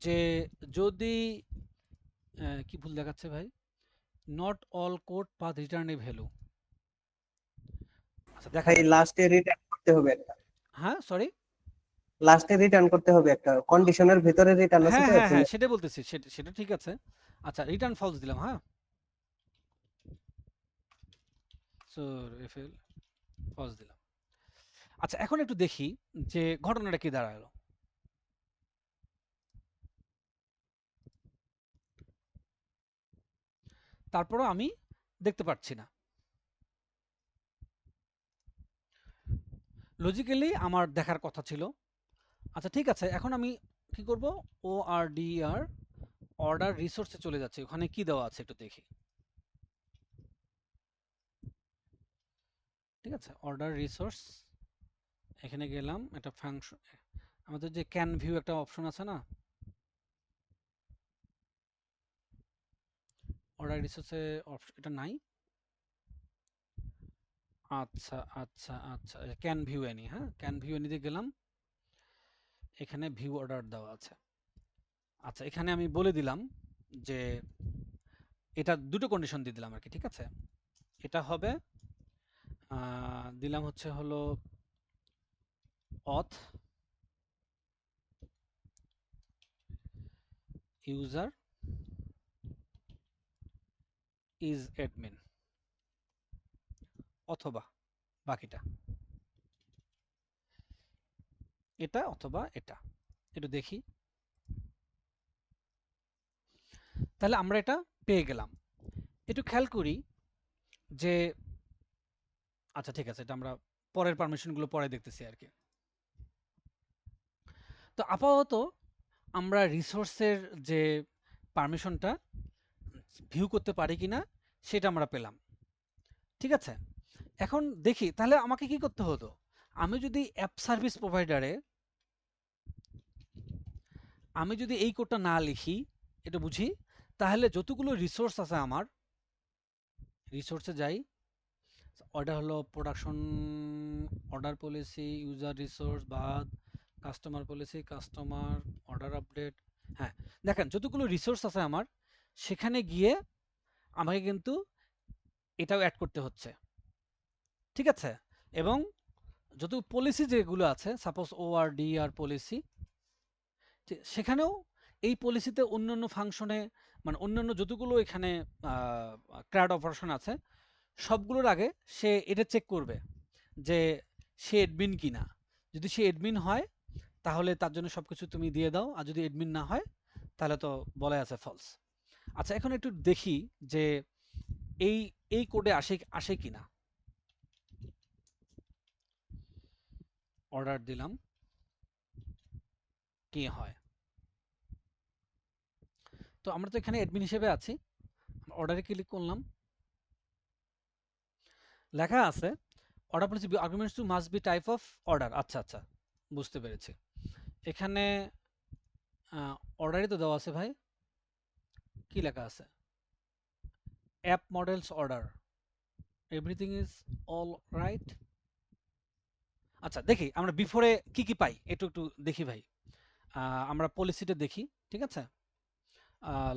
যে যদি কি ভুল দেখাচ্ছে ভাই, not all code path return a value. আচ্ছা দেখা ভাই যাক, লাস্টে রিটার্ন করতে হবে একটা। হ্যাঁ সরি, লাস্টে রিটার্ন করতে হবে, একটা কন্ডিশনের ভিতরে রিটার্ন আছে হ্যাঁ তো এর হ্যাঁ জন্য। হ্যাঁ, সেটা বলতেছি, সেটা সেটা ঠিক আছে। আচ্ছা, রিটার্ন ফলস দিলাম, হ্যাঁ। সো এফএল ফলস দিলাম। আচ্ছা, এখন একটু দেখি যে ঘটনাটা কি দাঁড়ালো। তারপরও আমি দেখতে পাচ্ছি না। লজিক্যালি আমার দেখার কথা ছিল। আচ্ছা ঠিক আছে, এখন আমি কি করব? ও আর ডি আর অর্ডার রিসোর্সে চলে যাচ্ছে, ওখানে কি দেওয়া আছে একটু দেখি। ঠিক আছে, অর্ডার রিসোর্স, এখানে গেলাম, একটা ফাংশন, আমাদের যে ক্যান ভিউ একটা অপশন আছে না, অর্ডার রিসোর্সে এটা নাই। আচ্ছা আচ্ছা আচ্ছা, ক্যান ভিউ এনি, হ্যাঁ ক্যান ভিউ এনিতে গেলাম, এখানে ভিউ অর্ডার দেওয়া আছে। আচ্ছা, এখানে আমি বলে দিলাম যে এটা দুটো কন্ডিশন দিয়ে দিলাম আর কি, ঠিক আছে। এটা হবে দিলাম হচ্ছে হলো অথ ইউজার ইজ অ্যাডমিন, অথবা বাকিটা, এটা অথবা এটা, একটু দেখি। তাহলে আমরা এটা পেয়ে গেলাম। একটু খেয়াল করি যে, আচ্ছা ঠিক আছে, এটা আমরা পরের পারমিশনগুলো পরে দেখতেছি আর কি। তো আপাতত আমরা রিসোর্সের যে পারমিশনটা ভিউ করতে পারি কিনা সেটা আমরা পেলাম, ঠিক আছে। এখন দেখি তাহলে আমাকে কি করতে হতো। আমি যদি অ্যাপ সার্ভিস প্রোভাইডারে আমি যদি এই কোডটা না লিখি, এটা বুঝি, তাহলে যতগুলো রিসোর্স আছে আমার, রিসোর্সে যাই, ওটা হলো production, order policy, user resource বাদ, customer policy, customer order update. হ্যাঁ, দেখেন যতগুলো রিসোর্স আছে আমার, সেখানে গিয়ে আমাকে কিন্তু এটাও অ্যাড করতে হচ্ছে, ঠিক আছে। এবং যত পলিসি যেগুলো আছে, সাপোজ ও আর ডি আর পলিসি, সেখানেও এই পলিসিতে অন্যান্য ফাংশনে, মানে অন্যান্য যতগুলো এখানে ক্র্যাড অপারেশন আছে, সবগুলোর আগে সে এটা চেক করবে যে সে এডমিন কিনা। যদি সে এডমিন হয় তাহলে তার জন্য সবকিছু তুমি দিয়ে দাও, আর যদি এডমিন না হয় তাহলে তো বলাই আছে ফলস। আচ্ছা, এখন একটু দেখি যে এই এই কোডে আসে আসে কিনা। অর্ডার দিলাম, কি হয়। তো আমরা তো এখানে এডমিন হিসেবে আছি, অর্ডারে ক্লিক করলাম, লেখা আছে order policy arguments to must be type of order. আচ্ছা আচ্ছা, বুঝতে পেরেছি। এখানে অর্ডারই তো দেওয়া আছে ভাই, কি লেখা আছে? App models order, everything is all right. আচ্ছা দেখি আমরা বিফোরে কি কি পাই, একটু একটু দেখি ভাই। আমরা পলিসিটা দেখি, ঠিক আছে।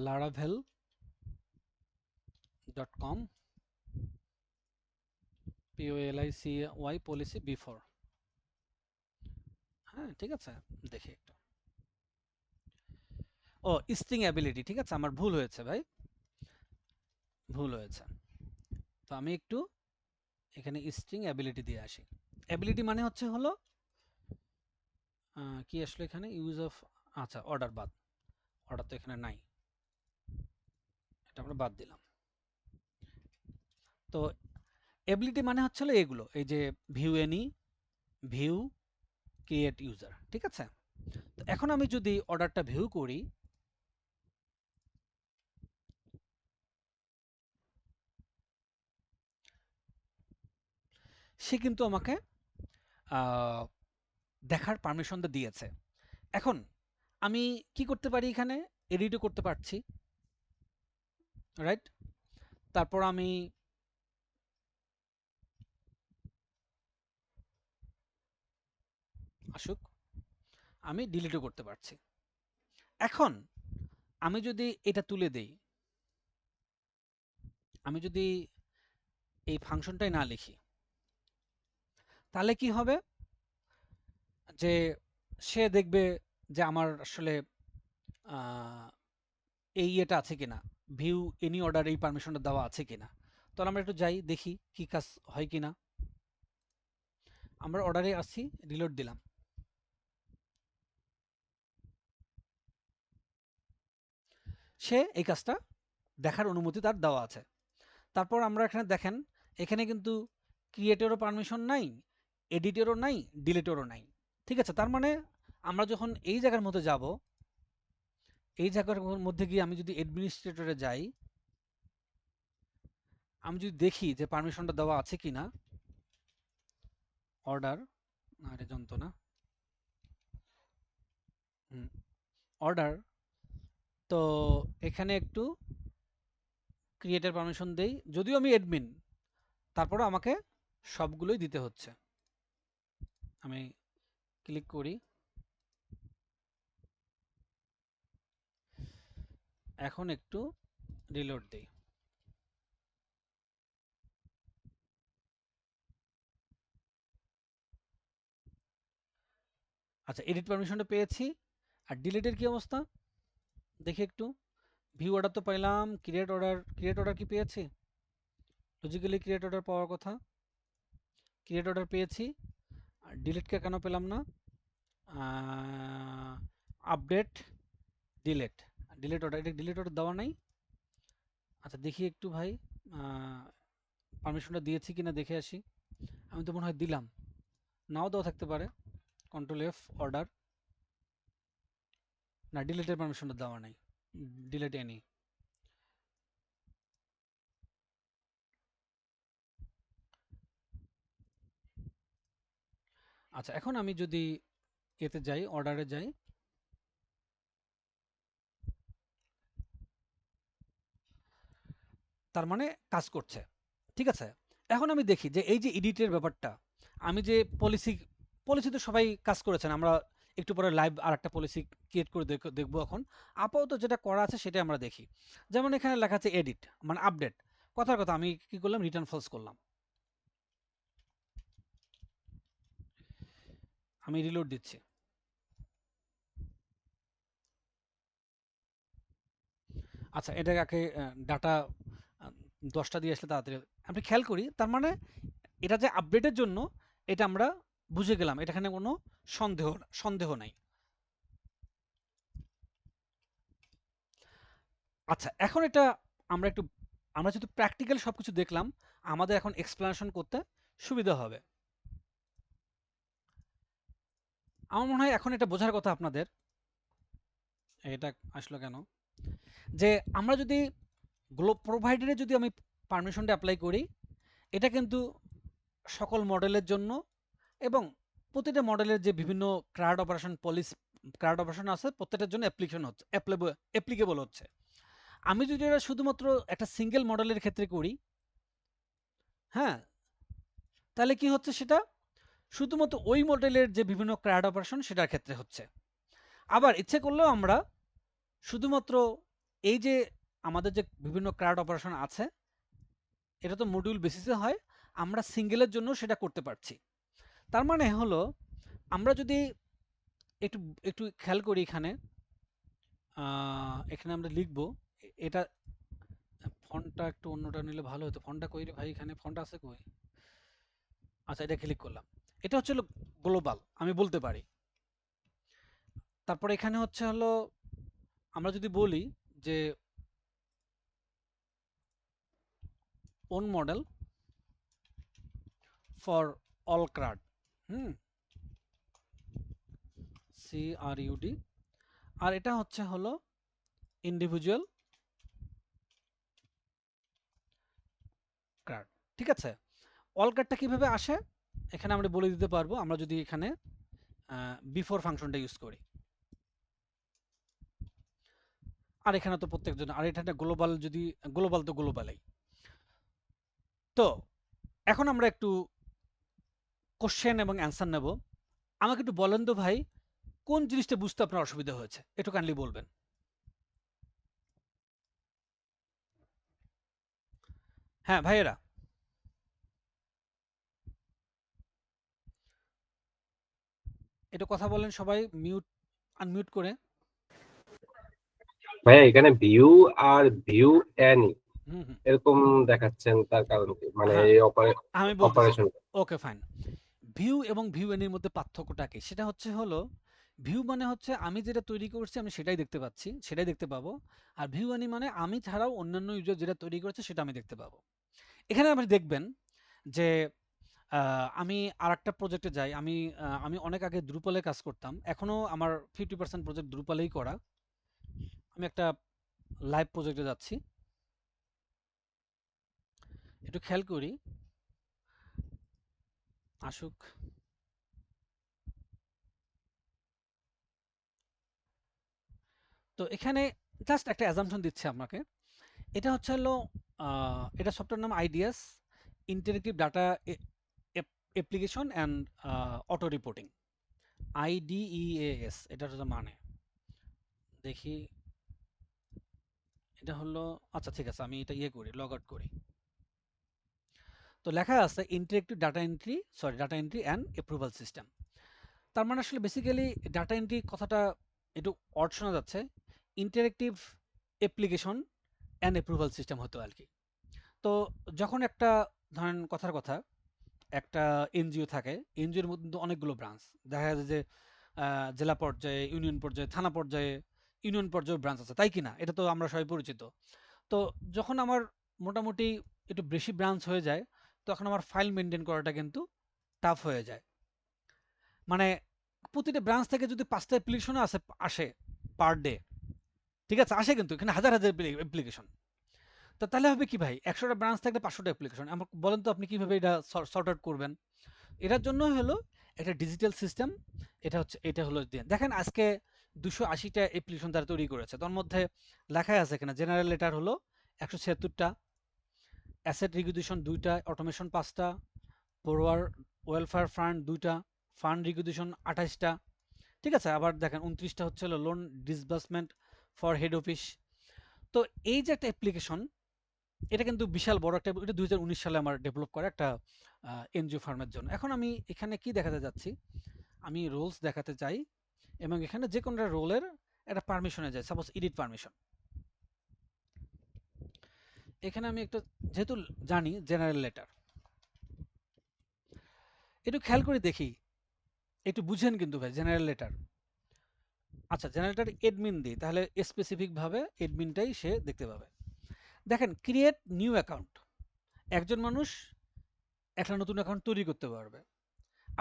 laravel .com policy policy before, হ্যাঁ ঠিক আছে, দেখি একটু। ও, স্ট্রিং অ্যাবিলিটি, ঠিক আছে, আমার ভুল হয়েছে ভাই, ভুল হয়েছে। তো আমি একটু এখানে স্ট্রিং অ্যাবিলিটি দিয়ে আসি। অ্যাবিলিটি মানে হচ্ছে হলো কি আসলে এখানে ইউজ অফ, আচ্ছা অর্ডার বাদ, অর্ডার তো এখানে নাই, এটা আমরা বাদ দিলাম। তো এবিলিটি মানে হচ্ছে হলো এগুলো, এই যে view any, view, create user, ঠিক আছে। তো এখন আমি যদি অর্ডারটা ভিউ করি, সে কিন্তু আমাকে দেখার পারমিশনটা দিয়েছে। এখন আমি কি করতে পারি, এখানে এডিটও করতে পারছি, রাইট। তারপর আমি আসুক, আমি ডিলিটও করতে পারছি। এখন আমি যদি এটা তুলে দেই, আমি যদি এই ফাংশনটাই না লিখি, তাহলে কি হবে যে সে দেখবে যে আমার আসলে এই এটা আছে কিনা, ভিউ এনি অর্ডার এই পারমিশনটা দেওয়া আছে কিনা। তাহলে আমরা একটু যাই দেখি কি কাজ হয় কিনা। আমরা অর্ডারে আসছি, রিলোড দিলাম। সে এই কাজটা দেখার অনুমতি তার দেওয়া আছে। তারপর আমরা এখানে দেখেন, এখানে কিন্তু ক্রিয়েটেরও পারমিশন নাই, এডিটেরও নাই, ডিলিটেরও নাই। ঠিক আছে, তার মানে আমরা যখন এই জায়গার মধ্যে যাব, এই জায়গার মধ্যে গিয়ে আমি যদি অ্যাডমিনিস্ট্রেটরে যাই, আমি যদি দেখি যে পারমিশনটা দেওয়া আছে কিনা, অর্ডার, আরে যন্ত্রণা, অর্ডার, তো এখানে একটু ক্রিয়েটের পারমিশন দেই, যদিও আমি অ্যাডমিন, তারপরে আমাকে সবগুলোই দিতে হচ্ছে। আমি ক্লিক করি, এখন একটু রিলোড দেই। আচ্ছা, এডিট পারমিশনটা পেয়েছি। আর ডিলিটের কি অবস্থা দেখি একটু। ভিউ অর্ডার তো পাইলাম, ক্রিয়েট অর্ডার কি পেয়েছি? লজিক্যালি ক্রিয়েট অর্ডার পাওয়ার কথা, ক্রিয়েট অর্ডার পেয়েছি। আর ডিলিটকে কেন পেলাম না? আপডেট, ডিলেট, ডিলেট অর্ডার, এটা ডিলেট অর্ডার দেওয়া নাই। আচ্ছা দেখি একটু ভাই, পারমিশনটা দিয়েছি কিনা দেখে আসি। আমি তো মনে হয় দিলাম, নাও দেওয়া থাকতে পারে। কন্ট্রোল এফ, অর্ডার, না ডিলেটের পারমিশনটা দেওয়া নাই, ডিলেট এনি। আচ্ছা এখন আমি যদি এতে যাই, অর্ডারে যাই, তার মানে কাজ করছে। ঠিক আছে, এখন আমি দেখি যে এই যে এডিটের ব্যাপারটা, আমি যে পলিসি, পলিসি তো সবাই কাজ করেছেন, আমরা একটু পরে লাইভ আর একটা পলিসি ক্রিয়েট করে দেখবো। এখন আপাতত যেটা করা আছে সেটা আমরা দেখি। যেমন এখানে লেখা আছে এডিট, মানে আপডেট। কথার কথা আমি কি করলাম, রিটার্ন ফলস করলাম। আমি রিলোড দিচ্ছি। আচ্ছা এটাকে ডাটা 10টা দিয়ে আসলে তাড়াতাড়ি আপনি খেয়াল করি, তার মানে এটা যে আপডেটের জন্য, এটা আমরা বুঝে গেলাম, এটা এখানে কোনো সন্দেহ নাই। আচ্ছা এখন এটা আমরা যেহেতু প্র্যাকটিক্যাল সবকিছু দেখলাম, আমাদের এখন এক্সপ্লেনেশন করতে সুবিধা হবে। আমার মনে হয় এখন এটা বোঝার কথা আপনাদের। এটা আসলো কেন, যে আমরা যদি প্রোভাইডারে যদি আমি পারমিশনটা অ্যাপ্লাই করি, এটা কিন্তু সকল মডেলের জন্য, এবং প্রতিটা মডেলের যে বিভিন্ন ক্রাউড অপারেশন আছে প্রত্যেকটার জন্য অ্যাপ্লিকেশন হচ্ছে, অ্যাপ্লিকেবল হচ্ছে। আমি যদি এটা শুধুমাত্র একটা সিঙ্গেল মডেলের ক্ষেত্রে করি, হ্যাঁ, তাহলে কি হচ্ছে, সেটা শুধুমাত্র ওই মডেলের যে বিভিন্ন ক্রাউড অপারেশন সেটার ক্ষেত্রে হচ্ছে। আবার ইচ্ছে করলেও আমরা শুধুমাত্র এই যে আমাদের যে বিভিন্ন ক্রাউড অপারেশন আছে, এটা তো মডিউল বেসিসে হয়, আমরা সিঙ্গেলের জন্য সেটা করতে পারছি। তার মানে হলো, আমরা যদি একটু একটু খেয়াল করি, এখানে এখানে আমরা লিখবো এটা, ফন্টটা একটু অন্যটা নিলে ভালো হতো। ফন্টটা কই রে ভাই, এখানে ফন্ট আছে কই? আচ্ছা এটা ক্লিক করলাম, এটা হচ্ছে হলো গ্লোবাল, আমি বলতে পারি। তারপর এখানে হচ্ছে হলো, আমরা যদি বলি যে own model for all crowd, hmm, CRUD, আর এটা হচ্ছে হলো ইন্ডিভিজুয়াল ক্রাউড। ঠিক আছে, অল ক্রাউডটা কিভাবে আসে এখানে আমরা বলে দিতে পারবো, আমরা যদি এখানে বিফোর ফাংশনটা ইউজ করি। আর এখানে তো প্রত্যেকজন, আর এটা গ্লোবাল, যদি গ্লোবাল তো গ্লোবালাই। তো এখন আমরা একটু কোশ্চেন এবং অ্যান্সার নেব। আমাকে একটু বলেন তো ভাই, কোন জিনিসটা বুঝতে আপনার অসুবিধা হয়েছে, একটু কাইন্ডলি বলবেন। হ্যাঁ ভাইয়েরা, একটু কথা বলেন সবাই, মিউট আনমিউট করে। ভাইয়া এখানে ভিউ আর ভিউ এন হুম হুম। এরকম দেখাচ্ছেন, তার কারণ কি? মানে হ্যাঁ, এই আমি বলতেছি। অপারেশন। Okay fine. ভিউ এবং ভিউ এর মধ্যে পার্থক্যটা কি? সেটা হলো ভিউ মানে হচ্ছে আমি যেটা তৈরি করছি আমি সেটাই দেখতে পাচ্ছি, সেটাই দেখতে পাবো। আর ভিউ এনি মানে আমি ছাড়াও অন্যান্য ইউজার যেটা তৈরি করেছে সেটা আমি দেখতে পাবো। এখানে আপনি দেখবেন যে আমি আরেকটা প্রজেক্টে যাই। আমি অনেক আগে Drupal এ কাজ করতাম। এখনো আমার 50% প্রজেক্ট Drupal এই করা। আমি একটা লাইভ প্রজেক্টে যাচ্ছি। একটু খেয়াল করি, আসুক। তো এখানে জাস্ট একটা অ্যাজাম্পশন দিচ্ছি আপনাকে। এটা হলো এটা সফটওয়্যার নাম IDS, interactive data application and auto reporting. IDEAS এটার হচ্ছে মানে। দেখি, এটা হলো, আচ্ছা ঠিক আছে, আমি এটা করি, লগ আউট করি। তো লেখা আছে interactive data entry and approval system. তার মানে আসলে বেসিক্যালি ডাটা এন্ট্রি কথাটা একটু অড শোনা যাচ্ছে। Interactive application and approval system হতো আর কি। তো যখন একটা, ধরেন কথার কথা, একটা এনজিও থাকে, এনজিওর মধ্যে কিন্তু অনেকগুলো ব্রাঞ্চ দেখা যায় যে জেলা পর্যায়ে, ইউনিয়ন পর্যায়ে, থানা পর্যায়ে, ইউনিয়ন পর্যায়ে ব্রাঞ্চ আছে, তাই কিনা? এটা তো আমরা সবাই পরিচিত। তো যখন আমার মোটামুটি একটু বেশি ব্রাঞ্চ হয়ে যায়, তখন আমার ফাইল মেনটেন করাটা কিন্তু টাফ হয়ে যায়। মানে প্রতিটা ব্রাঞ্চ থেকে যদি 5টা অ্যাপ্লিকেশন আসে পার ডে, ঠিক আছে, আসে কিন্তু এখানে হাজার হাজার অ্যাপ্লিকেশন। তো তাহলে হবে কি ভাই, 100টা ব্রাঞ্চ থাকলে 500টা অ্যাপ্লিকেশন। আমার বলেন তো আপনি কিভাবে এটা সর্ট আউট করবেন? এটার জন্য হলো একটা ডিজিটাল সিস্টেম। এটা হলো দেখেন আজকে 280টা অ্যাপ্লিকেশন তারা তৈরি করেছে। তার মধ্যে লেখা আছে এখানে জেনারেল লেটার হলো 176টা, অ্যাসেট রিকগনিশন 2টা, অটোমেশন 5টা, বড়োয়ার ওয়েলফেয়ার ফান্ড 2টা, ফান্ড রিকগনিশন 28টা। ঠিক আছে, আবার দেখেন 29টা হচ্ছে loan disbursement for head office. তো এই যে একটা অ্যাপ্লিকেশন, এটা কিন্তু বিশাল বড় একটা, এটা 2019 সালে আমার ডেভেলপ করা একটা এনজিও ফার্মের জন্য। এখন আমি এখানে কি দেখাতে যাচ্ছি, আমি রোলস দেখাতে চাই এবং এখানে যে কোনো রোলের একটা পারমিশনে যায়, সাপোজ এডিট পারমিশন। এখানে আমি একটা, যেহেতু জানি জেনারেল লেটার, একটু খেয়াল করে দেখি, একটু বুঝেন কিন্তু ভাই জেনারেল লেটার। আচ্ছা, জেনারেল লেটার এডমিন দিই, তাহলে স্পেসিফিক ভাবে এডমিনটাই সে দেখতে পাবে। দেখেন ক্রিয়েট নিউ অ্যাকাউন্ট, একজন মানুষ একটা নতুন অ্যাকাউন্ট তৈরি করতে পারবে।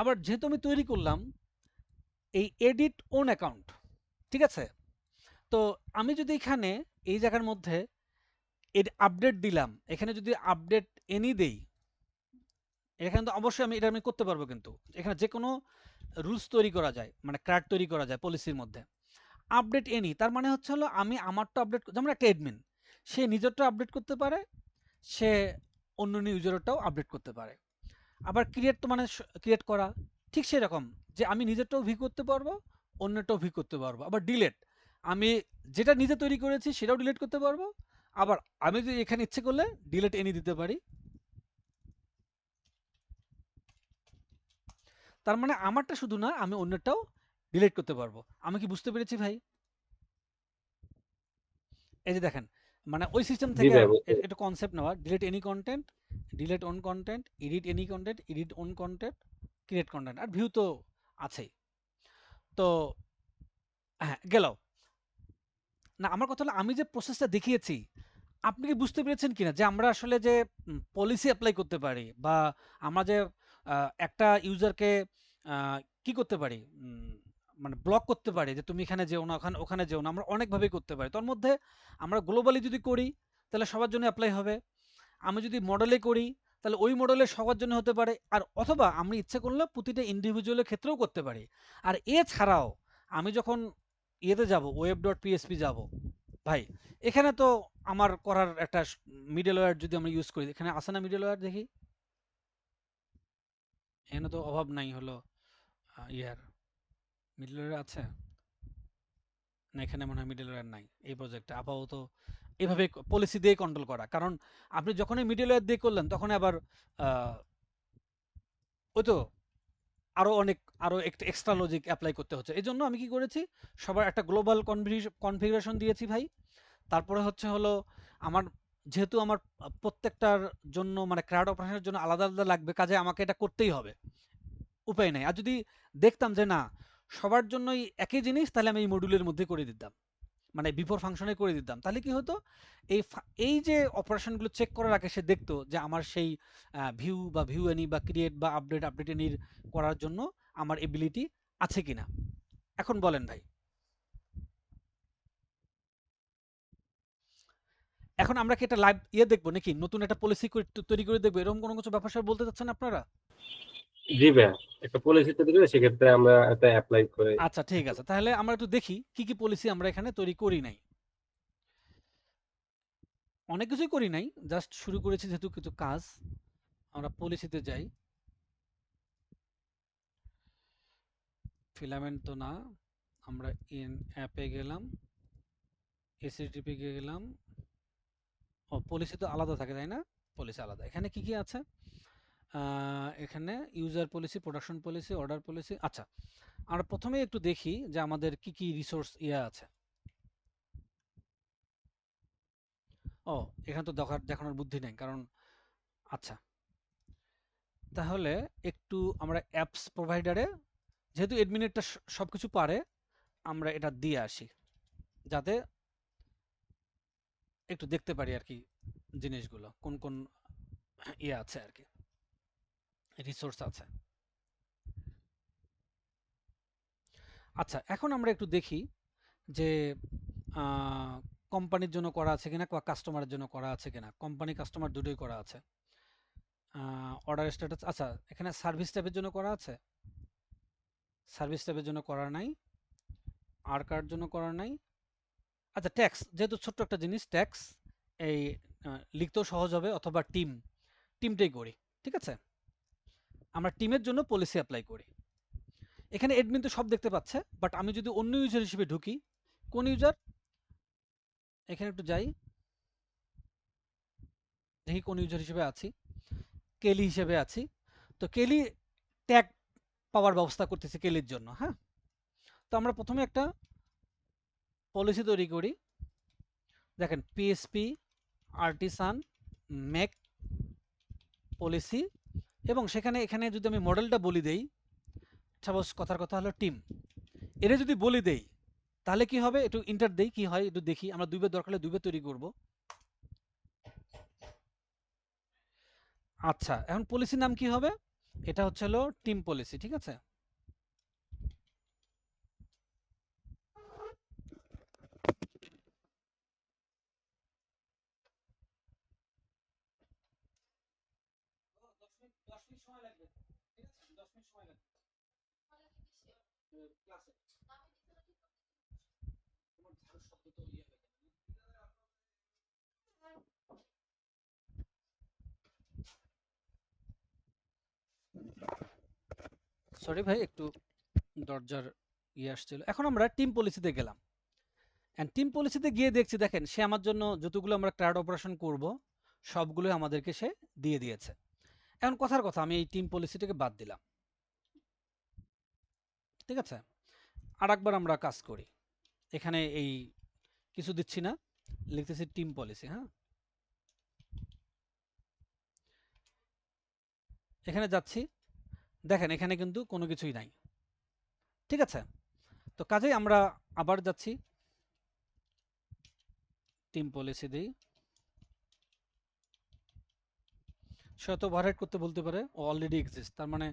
আবার যেহেতু আমি তৈরি করলাম এই এডিট ওন অ্যাকাউন্ট, ঠিক আছে, তো আমি যদি এখানে এই জায়গার মধ্যে আপডেট দিলাম, এখানে যদি আপডেট এনি দেই, এখানে তো অবশ্যই আমি করতে পারবো, কিন্তু এখানে যে কোনো রুলস তৈরি করা যায়, মানে ক্র্যাক তৈরি করা যায় পলিসির মধ্যে। আপডেট এনি তার মানে হলো আমি আমারটা আপডেট, যেমন একটা অ্যাডমিন সে নিজেরটা আপডেট করতে পারে, সে অন্য ইউজারটাও আপডেট করতে পারে। আবার ক্রিয়েট তো মানে ক্রিয়েট করা, ঠিক সেরকম যে আমি নিজেরটাও ভিউ করতে পারবো, অন্যটাও ভিউ করতে পারবো। আবার ডিলেট, আমি যেটা নিজে তৈরি করেছি সেটাও ডিলিট করতে পারবো। আবার আমি যদি এখানে ইচ্ছে করলে ডিলিট এনি দিতে পারি। তার মানে আমারটা শুধু না, আমি অন্যটাও ডিলিট করতে পারবো। আমি কি বুঝতে পেরেছি ভাই? এই যে দেখেন, মানে ওই সিস্টেম জি থেকে ভাই, এটা কনসেপ্ট নেওয়া, delete any content, delete own content, edit any content, edit own content, create content, আর ভিউ তো আছেই। তো হ্যাঁ, গেল না। আমার কথা হলো আমি যে প্রসেসটা দেখিয়েছি, আপনি কি বুঝতে পেরেছেন কিনা যে আমরা আসলে যে পলিসি অ্যাপ্লাই করতে পারি, বা আমরা যে একটা ইউজারকে কি করতে পারি, মানে ব্লক করতে পারি যে তুমি এখানে যেও না, ওখানে ওখানে যেও না, আমরা অনেকভাবেই করতে পারি। তার মধ্যে আমরা গ্লোবালি যদি করি তাহলে সবার জন্য অ্যাপ্লাই হবে। আমি যদি মডেলে করি তাহলে ওই মডেলে সবার জন্য হতে পারে, আর অথবা আমি ইচ্ছে করলে প্রতিটা ইন্ডিভিজুয়ালের ক্ষেত্রেও করতে পারি। আর এছাড়াও আমি যখন ইয়েতে যাব, ওয়েব ডট পিএসপি যাব, ভাই এখানে তো আমার করার একটা মিডলওয়্যার যদি আমরা ইউজ করি, এখানে আছে না মিডলওয়্যার? দেখি, এখানে তো অভাব নাই হলো ইয়ার মিডলওয়্যার আছে না? এখানে মনে হয় মিডলওয়্যার নাই এই প্রজেক্টে আপাতত। এভাবে পলিসি দিয়ে কন্ট্রোল করা, কারণ আপনি যখনই মিডলওয়্যার দিয়ে করলেন তখন আবার ওই তো আরো একটা এক্সট্রা লজিক অ্যাপ্লাই করতে হচ্ছে। এই জন্য আমি কি করেছি, সবার একটা গ্লোবাল কনফিগারেশন দিয়েছি ভাই। তারপরে হলো আমার, যেহেতু আমার প্রত্যেকটার জন্য মানে ক্রাউড অপারেশনের জন্য আলাদা আলাদা লাগবে, কাজে আমাকে এটা করতেই হবে, উপায় নাই। আর যদি দেখতাম যে না সবার জন্যই একই জিনিস, তাহলে আমি এই মডিউলের মধ্যে করে দিতাম, মানে বিফোর ফাংশনে করে দিতাম। তাহলে কি হতো, এই যে অপারেশনগুলো চেক করার আগে সে দেখতো যে আমার সেই ভিউ বা ভিউ এনি বা ক্রিয়েট বা আপডেট এনির করার জন্য আমার এবিলিটি আছে কিনা। এখন বলেন ভাই, এখন আমরা কি একটা লাইভ দেখবো নাকি, নতুন একটা পলিসি তৈরি করে দেখবো, এরকম কোনো কিছু ব্যাপার স্যাপার বলতে চাচ্ছেন আপনারা? জি ভাইয়া, একটা পলিসি তৈরি করে সেক্ষেত্রে আমরা এটা অ্যাপ্লাই করে। আচ্ছা ঠিক আছে, তাহলে আমরা একটু দেখি কি কি পলিসি আমরা এখানে তৈরি করি নাই। অনেক কিছুই করি নাই, জাস্ট শুরু করেছি যেহেতু কিছু কাজ। আমরা পলিসিতে যাই, ফিলামেন্ট তো না, আমরা ইন অ্যাপে গেলাম, এসএসডিপি গেলাম। ও পলিসি তো আলাদা থাকে তাই না, পলিসি আলাদা। এখানে কি কি আছে, এখানে user policy, production policy, order policy. আচ্ছা, আমরা প্রথমে একটু দেখি যে আমাদের কি কি রিসোর্স আছে। ও, এখানে তো দেখানোর বুদ্ধি নেই কারণ, আচ্ছা তাহলে একটু আমরা অ্যাপস প্রোভাইডারে, যেহেতু অ্যাডমিনেরটা সবকিছু পারে, আমরা এটা দিয়ে আসি যাতে একটু দেখতে পারি আর কি জিনিসগুলো কোন কোন আছে আর কি, রিসোর্স আছে। আচ্ছা, এখন আমরা একটু দেখি যে কোম্পানির জন্য করা আছে কিনা বা কাস্টমারের জন্য করা আছে কিনা। কোম্পানি কাস্টমার দুটোই করা আছে। অর্ডার স্ট্যাটাস, আচ্ছা এখানে সার্ভিস ট্যাবের জন্য করা আছে, সার্ভিস ট্যাবের জন্য করা নাই, আর কার জন্য করা নাই। আচ্ছা ট্যাক্স, যেহেতু ছোট্ট একটা জিনিস ট্যাক্স, এই লিখতেও সহজ হবে, অথবা টিমটাই করি। ঠিক আছে, আমরা টিমের জন্য পলিসি অ্যাপ্লাই করি। এখানে অ্যাডমিন তো সব দেখতে পাচ্ছে, বাট আমি যদি অন্য ইউজার হিসেবে ঢুকি, কোন ইউজার, এখানে একটু যাই দেখি কোন ইউজার হিসেবে আছি, কেলি হিসেবে আছি। তো কেলি ট্যাগ পাওয়ার ব্যবস্থা করতেছি কেলির জন্য। হ্যাঁ, তো আমরা প্রথমে একটা পলিসি তৈরি করি। দেখেন পিএসপি আর্টিসান মেক পলিসি, এবং এখানে যদি আমি মডেলটা বলি দেই, সাপোজ কথার কথা হলো টিম, এর যদি বলি দেই তাহলে কি হবে, একটু ইন্টার দেই কি হয় একটু দেখি। আমরা দুইবার দরকার হলে দুইবার তৈরি করব। আচ্ছা, এখন পলিসির নাম কি হবে, এটা হলো টিম পলিসি। ঠিক আছে, সরি ভাই একটু দরজার আসছিল। এখন আমরা টিম পলিসিতে গেলাম, এন্ড টিম পলিসিতে গিয়ে দেখছি, দেখেন সে আমার জন্য যতগুলো আমরা ক্রাউড অপারেশন করব সবগুলোই আমাদেরকে সে দিয়ে দিয়েছে। এখন কথার কথা, আমি এই টিম পলিসিটাকে বাদ দিলাম। ঠিক আছে, আর একবার আমরা কাজ করি, এখানে এই কিছু দিচ্ছি না, লিখতেছি টিম পলিসি। হ্যাঁ, এখানে যাচ্ছি, দেখেন এখানে কিন্তু কোনো কিছুই নাই। ঠিক আছে, তো কাজেই আমরা আবার যাচ্ছি, টিম পলিসি দিই। সে হয়তো ওভাররাইট করতে বলতে পারে, ও অলরেডি এক্সিস্ট, তার মানে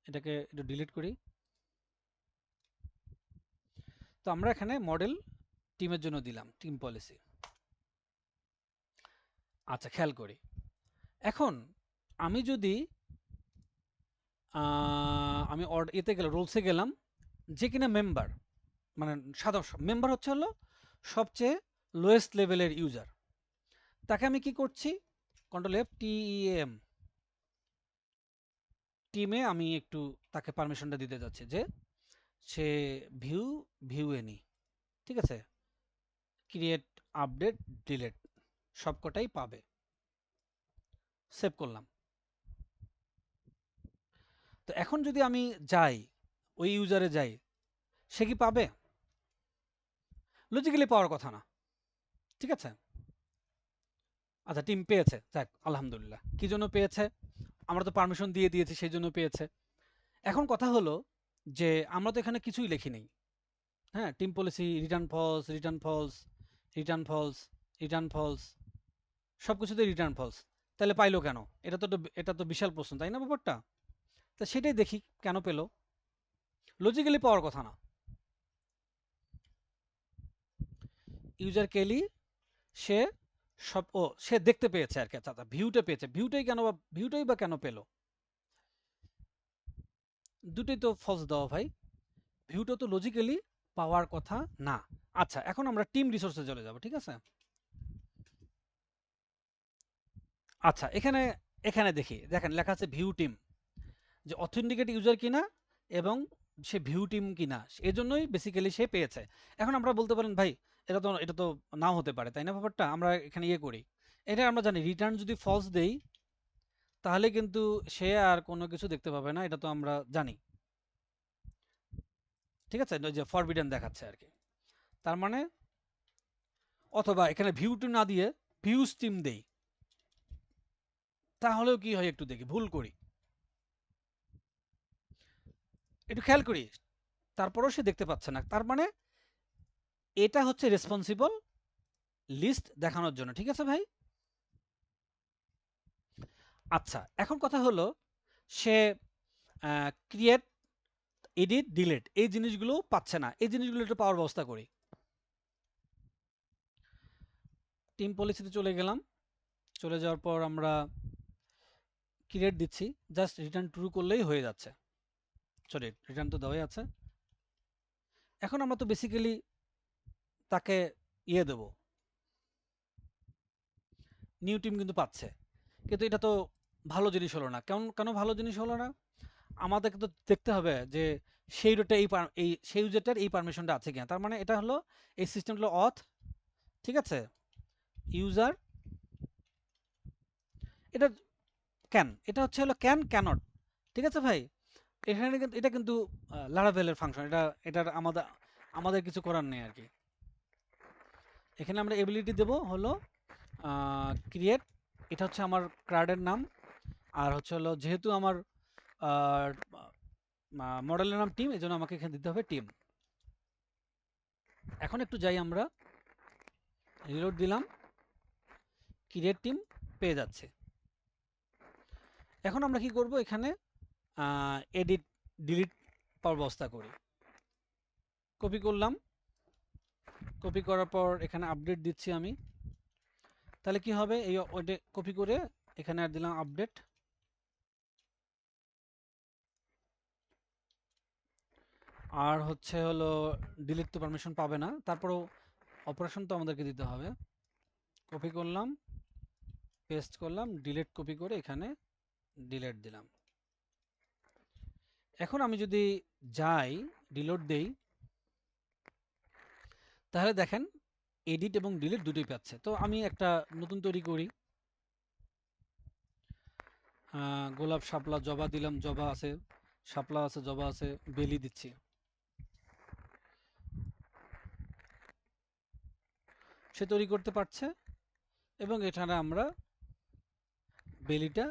এটাকে একটু ডিলিট করি। তো আমরা এখানে মডেল টিমের জন্য দিলাম টিম পলিসি। আচ্ছা খেয়াল করি, এখন আমি যদি আমি এতে গেলাম, রোলসে গেলাম, যে কিনা মেম্বার, মানে সাধারণ মেম্বার হলো সবচেয়ে লোয়েস্ট লেভেলের ইউজার, তাকে আমি কি করছি, কন্ট্রোল এফ টিএম, টিমে আমি একটু তাকে পারমিশনটা দিতে যাচ্ছি যে সে ভিউ এনি, ঠিক আছে, ক্রিয়েট আপডেট ডিলেট সবকটাই পাবে। সেভ করলাম। তো এখন যদি আমি যাই, ওই ইউজারে যাই, সে কি পাবে? লজিক্যালি পাওয়ার কথা না, ঠিক আছে? আচ্ছা, টিম পেয়েছে, যাক আলহামদুলিল্লাহ। কি জন্য পেয়েছে? আমরা তো পারমিশন দিয়ে দিয়েছি, সেই জন্য পেয়েছে। এখন কথা হলো যে আমরা তো এখানে কিছুই লিখি নেই। হ্যাঁ, team policy return false, return false, return false, return false, সব কিছুতে রিটার্ন ফলস। তাহলে পাইলো কেন? এটা তো বিশাল প্রশ্ন, তাই না ব্যাপারটা? তা সেটাই দেখি কেন পেলো। লজিক্যালি পাওয়ার কথা না। ইউজার কেলি সে সে দেখতে পেয়েছে আর কি। আচ্ছা, ভিউটা পেয়েছে। ভিউটাই বা কেন পেলো? দুটোই তো ফলস দেওয়া ভাই। ভিউটা তো লজিক্যালি পাওয়ার কথা না। আচ্ছা, এখন আমরা টিম রিসোর্সে চলে যাব, ঠিক আছে? আচ্ছা, এখানে এখানে দেখি, দেখেন লেখা আছে ভিউ টিম, যে অথেন্টিকেট ইউজার কিনা এবং সে ভিউ টিম কিনা, এজন্যই বেসিক্যালি সে পেয়েছে। এখন আমরা বলতে পারেন ভাই এটা তো নাও হতে পারে, তাই না ব্যাপারটা? আমরা এখানে ইয়ে করি, এটা আমরা জানি রিটার্ন যদি ফলস দেই তাহলে কিন্তু সে আর কোনো কিছু দেখতে পাবে না, এটা তো আমরা জানি, ঠিক আছে? ওই যে ফরবিডেন দেখাচ্ছে আর কি। তার মানে অথবা এখানে ভিউ টিম না দিয়ে ভিউজ টিম দেই, তাহলেও কি হয় একটু দেখি, ভুল করি একটু খেয়াল করি, তারপরেও সে দেখতে পাচ্ছে না। তার মানে এটা হচ্ছে রেসপন্সিবল লিস্ট দেখানোর জন্য, ঠিক আছে ভাই? আচ্ছা, এখন কথা হলো সে ক্রিয়েট, এডিট, ডিলিট এই জিনিসগুলো পাচ্ছে না, এই জিনিসগুলো একটু পাওয়ার ব্যবস্থা করি। টিম পলিসিতে চলে গেলাম, চলে যাওয়ার পর আমরা ক্রিয়েট দিচ্ছি, জাস্ট রিটার্ন ট্রু করলেই হয়ে যাচ্ছে। সরি, রিটার্ন তো দেওয়াই আছে। এখন আমরা তো বেসিক্যালি তাকে ইয়ে দেব, নিউ টিম কিন্তু পাচ্ছে, কিন্তু এটা তো ভালো জিনিস হলো না। কেন কেন ভালো জিনিস হলো না? আমাদেরকে তো দেখতে হবে যে সেই রুটে সেই ইউজারটার এই পারমিশনটা আছে কিনা। তার মানে এটা হলো, এই সিস্টেম হলো অথ, ঠিক আছে? ইউজার, এটা এটা হচ্ছে হলো ক্যানট, ঠিক আছে ভাই? এখানে কিন্তু এটা কিন্তু লারাভেলের ফাংশন, এটার আমাদের কিছু করার নেই আর কি। এখানে আমরা এবিলিটি দেব হলো ক্রিয়েট, এটা হচ্ছে আমার কার্ডের নাম, আর হচ্ছে হলো যেহেতু আমার মডেলের নাম টিম, এই জন্য আমাকে এখানে দিতে হবে টিম। এখন একটু যাই, আমরা রিলোড দিলাম, ক্রিয়েট টিম পেয়ে যাচ্ছে। এখন আমরা কি করব, এখানে এডিট ডিলিট পাওয়ার ব্যবস্থা করি। কপি করলাম, কপি করার পর এখানে আপডেট দিচ্ছি আমি। তাহলে কি হবে, এই ওইটা কপি করে এখানে আর দিলাম আপডেট। আর হচ্ছে হলো ডিলিট তো পারমিশন পাবে না, তারপরেও অপারেশন তো আমাদেরকে দিতে হবে। কপি করলাম, পেস্ট করলাম, ডিলিট কপি করে এখানে ডিলিট দিলাম। এখন আমি যদি যাই রিলোড দেই, তাহলে দেখেন এডিট এবং ডিলিট দুটোই পাচ্ছে। তো আমি একটা নতুন তৈরি করি, গোলাপ, শাপলা, জবা দিলাম, জবা আছে, শাপলা আছে, জবা আছে, বেলি দিচ্ছি। সে তৈরি করতে পারছে এবং এখানে আমরা বেলিটা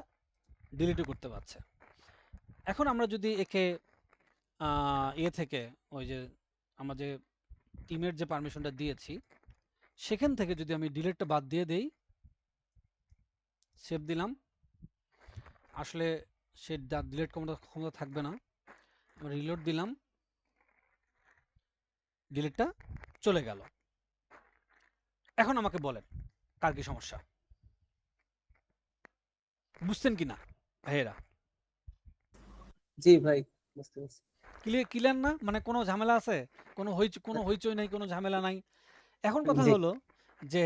ডিলিটও করতে পারছে। এখন আমরা যদি একে থেকে ওই যে আমরা যে টিমের যে পারমিশনটা দিয়েছি সেখান থেকে যদি আমি ডিলিটটা বাদ দিয়ে দেই, সেভ দিলাম, আসলে সে ডিলিট ক্ষমতা থাকবে না। রিলোড দিলাম, ডিলিটটা চলে গেল। এখন আমাকে বলেন কার কি সমস্যা, বুঝছেন কিনা ভাইয়েরা? জি ভাই, বুঝতে পারছি। ক্লিয়ার না? মানে কোনো ঝামেলা আছে? কোনো হইচই নাই, কোনো ঝামেলা নাই। এখন কথা জি হলো যে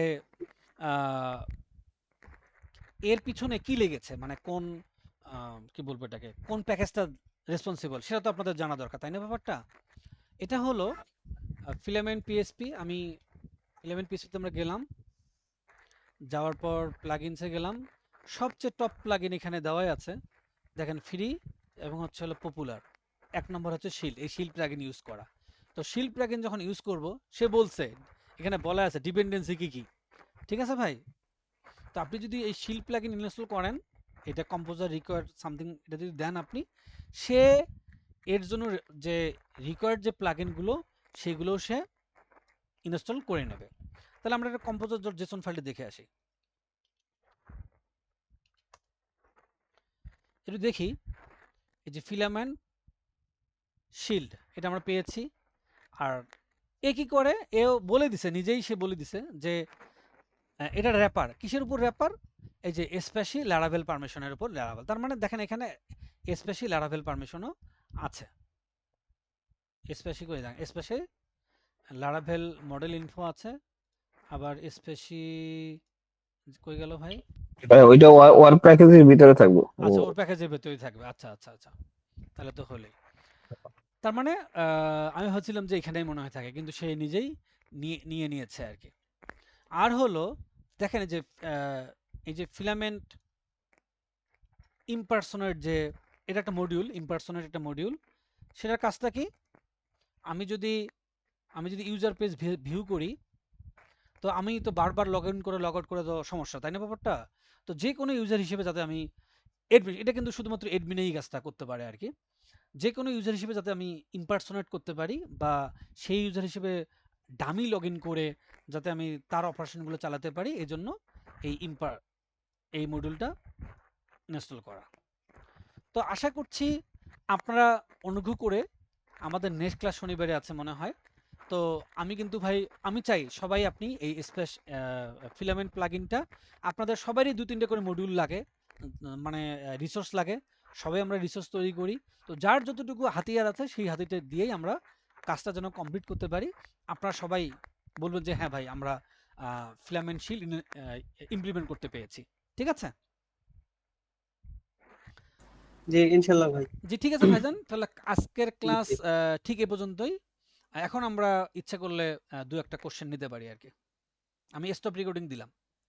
আহ, এর পিছনে কি লেগেছে, মানে কোন কি বলবো এটাকে, কোন প্যাকেজটা রেসপন্সিবল, সেটা তো আপনাদের জানা দরকার, তাই না ব্যাপারটা? এটা হলো ফিলামেন্ট পিএসপি। আমি ফিলামেন্ট পিএসপিতে আমরা গেলাম, যাওয়ার পর প্লাগইনসে গেলাম, সবচেয়ে টপ প্লাগইন এখানে দেওয়াই আছে, দেখেন ফ্রি এবং হচ্ছে হলো পপুলার। 1 নম্বর হচ্ছে শিল্ড, এই শিল্ড প্লাগইন ইউজ করা। তো শিল্ড প্লাগইন যখন ইউজ করব, সে বলছে এখানে বলা আছে ডিপেন্ডেন্সি কি কি, ঠিক আছে ভাই? তো আপনি যদি এই শিল্ড প্লাগইন ইনস্টল করেন, এটা কম্পোজার রিকোয়ার্ড সামথিং, এটা যদি দেন আপনি, সে এর জন্য যে রিকোয়ার্ড যে প্লাগইনগুলো সেগুলো সে ইনস্টল করে নেবে। তাহলে আমরা একটা কম্পোজার ডট জেসন ফাইলটা দেখে আসি। একটু দেখি, এই যে ফিলামেন্ট শিল্ড এটা আমরা পেয়েছি। আর এ কি করে, এও বলে দিছে, নিজেই সে বলে দিছে যে এটা র্যাপার, কিসের উপর র্যাপার? এই যে স্পেশি ল্যারাভেল পারমিশনের উপর ল্যারাভেল। তার মানে দেখেন এখানে স্পেশি ল্যারাভেল পারমিশনও আছে। স্পেশি করে দেন, স্পেশি ল্যারাভেল মডেল ইনফো আছে, আবার স্পেশি কই গেল ভাই? ভাই ওইটা ওয়ার্ক প্যাকেজের ভিতরে থাকবে। আচ্ছা, ওর প্যাকেজের ভেতরেই থাকবে। আচ্ছা আচ্ছা আচ্ছা, তাহলে তো হলেই। তার মানে আমি ভাবছিলাম যে এখানেই মনে হয় থাকে, কিন্তু সে নিজেই নিয়ে নিয়েছে আর কি। আর হলো দেখেন এই যে ফিলামেন্ট ইমপারসোনেট, যে এটা একটা মডিউল, ইমপারসোনেট একটা মডিউল, সেটার কাজটা কি? আমি যদি ইউজার পেজ ভিউ করি, তো আমি তো বারবার লগ ইন করে লগ আউট করে তো সমস্যা, তাই না ব্যাপারটা? তো যে কোনো ইউজার হিসেবে যাতে আমি এডমিন, এটা কিন্তু শুধুমাত্র এডমিনেই কাজটা করতে পারে আর কি। যে কোনো ইউজার হিসেবে যাতে আমি ইমপারসোনেট করতে পারি, বা সেই ইউজার হিসেবে ডামি লগ ইন করে যাতে আমি তার অপারেশনগুলো চালাতে পারি, এজন্য এই মডিউলটা ইনস্টল করা। তো আশা করছি আপনারা অনুগ্রহ করে, আমাদের নেক্সট ক্লাস শনিবারে আছে মনে হয়। তো আমি কিন্তু ভাই, আমি চাই সবাই আপনি এই ফিলামেন্ট প্লাগইনটা, আপনাদের সবারই 2-3টে করে মডিউল লাগে, মানে রিসোর্স লাগে, সবাই আমরা রিসোর্স তৈরি করি। তো যার যতটুকু হাতিয়ার আছে সেই হাতিয়ার দিয়েই আমরা কাজটা যেন কমপ্লিট করতে পারি। আপনারা সবাই বলবেন যে হ্যাঁ ভাই, আমরা ফিলামেন্ট শিল্ড ইমপ্লিমেন্ট করতে পেরেছি। ঠিক আছে? জি ইনশাল্লাহ ভাই। জি ঠিক আছে ভাইজান, তাহলে আজকের ক্লাস জি ঠিক এ পর্যন্তই। এখন আমরা ইচ্ছা করলে 2-একটা কোশ্চেন নিতে পারি আর কি। আমি স্টপ রেকর্ডিং দিলাম।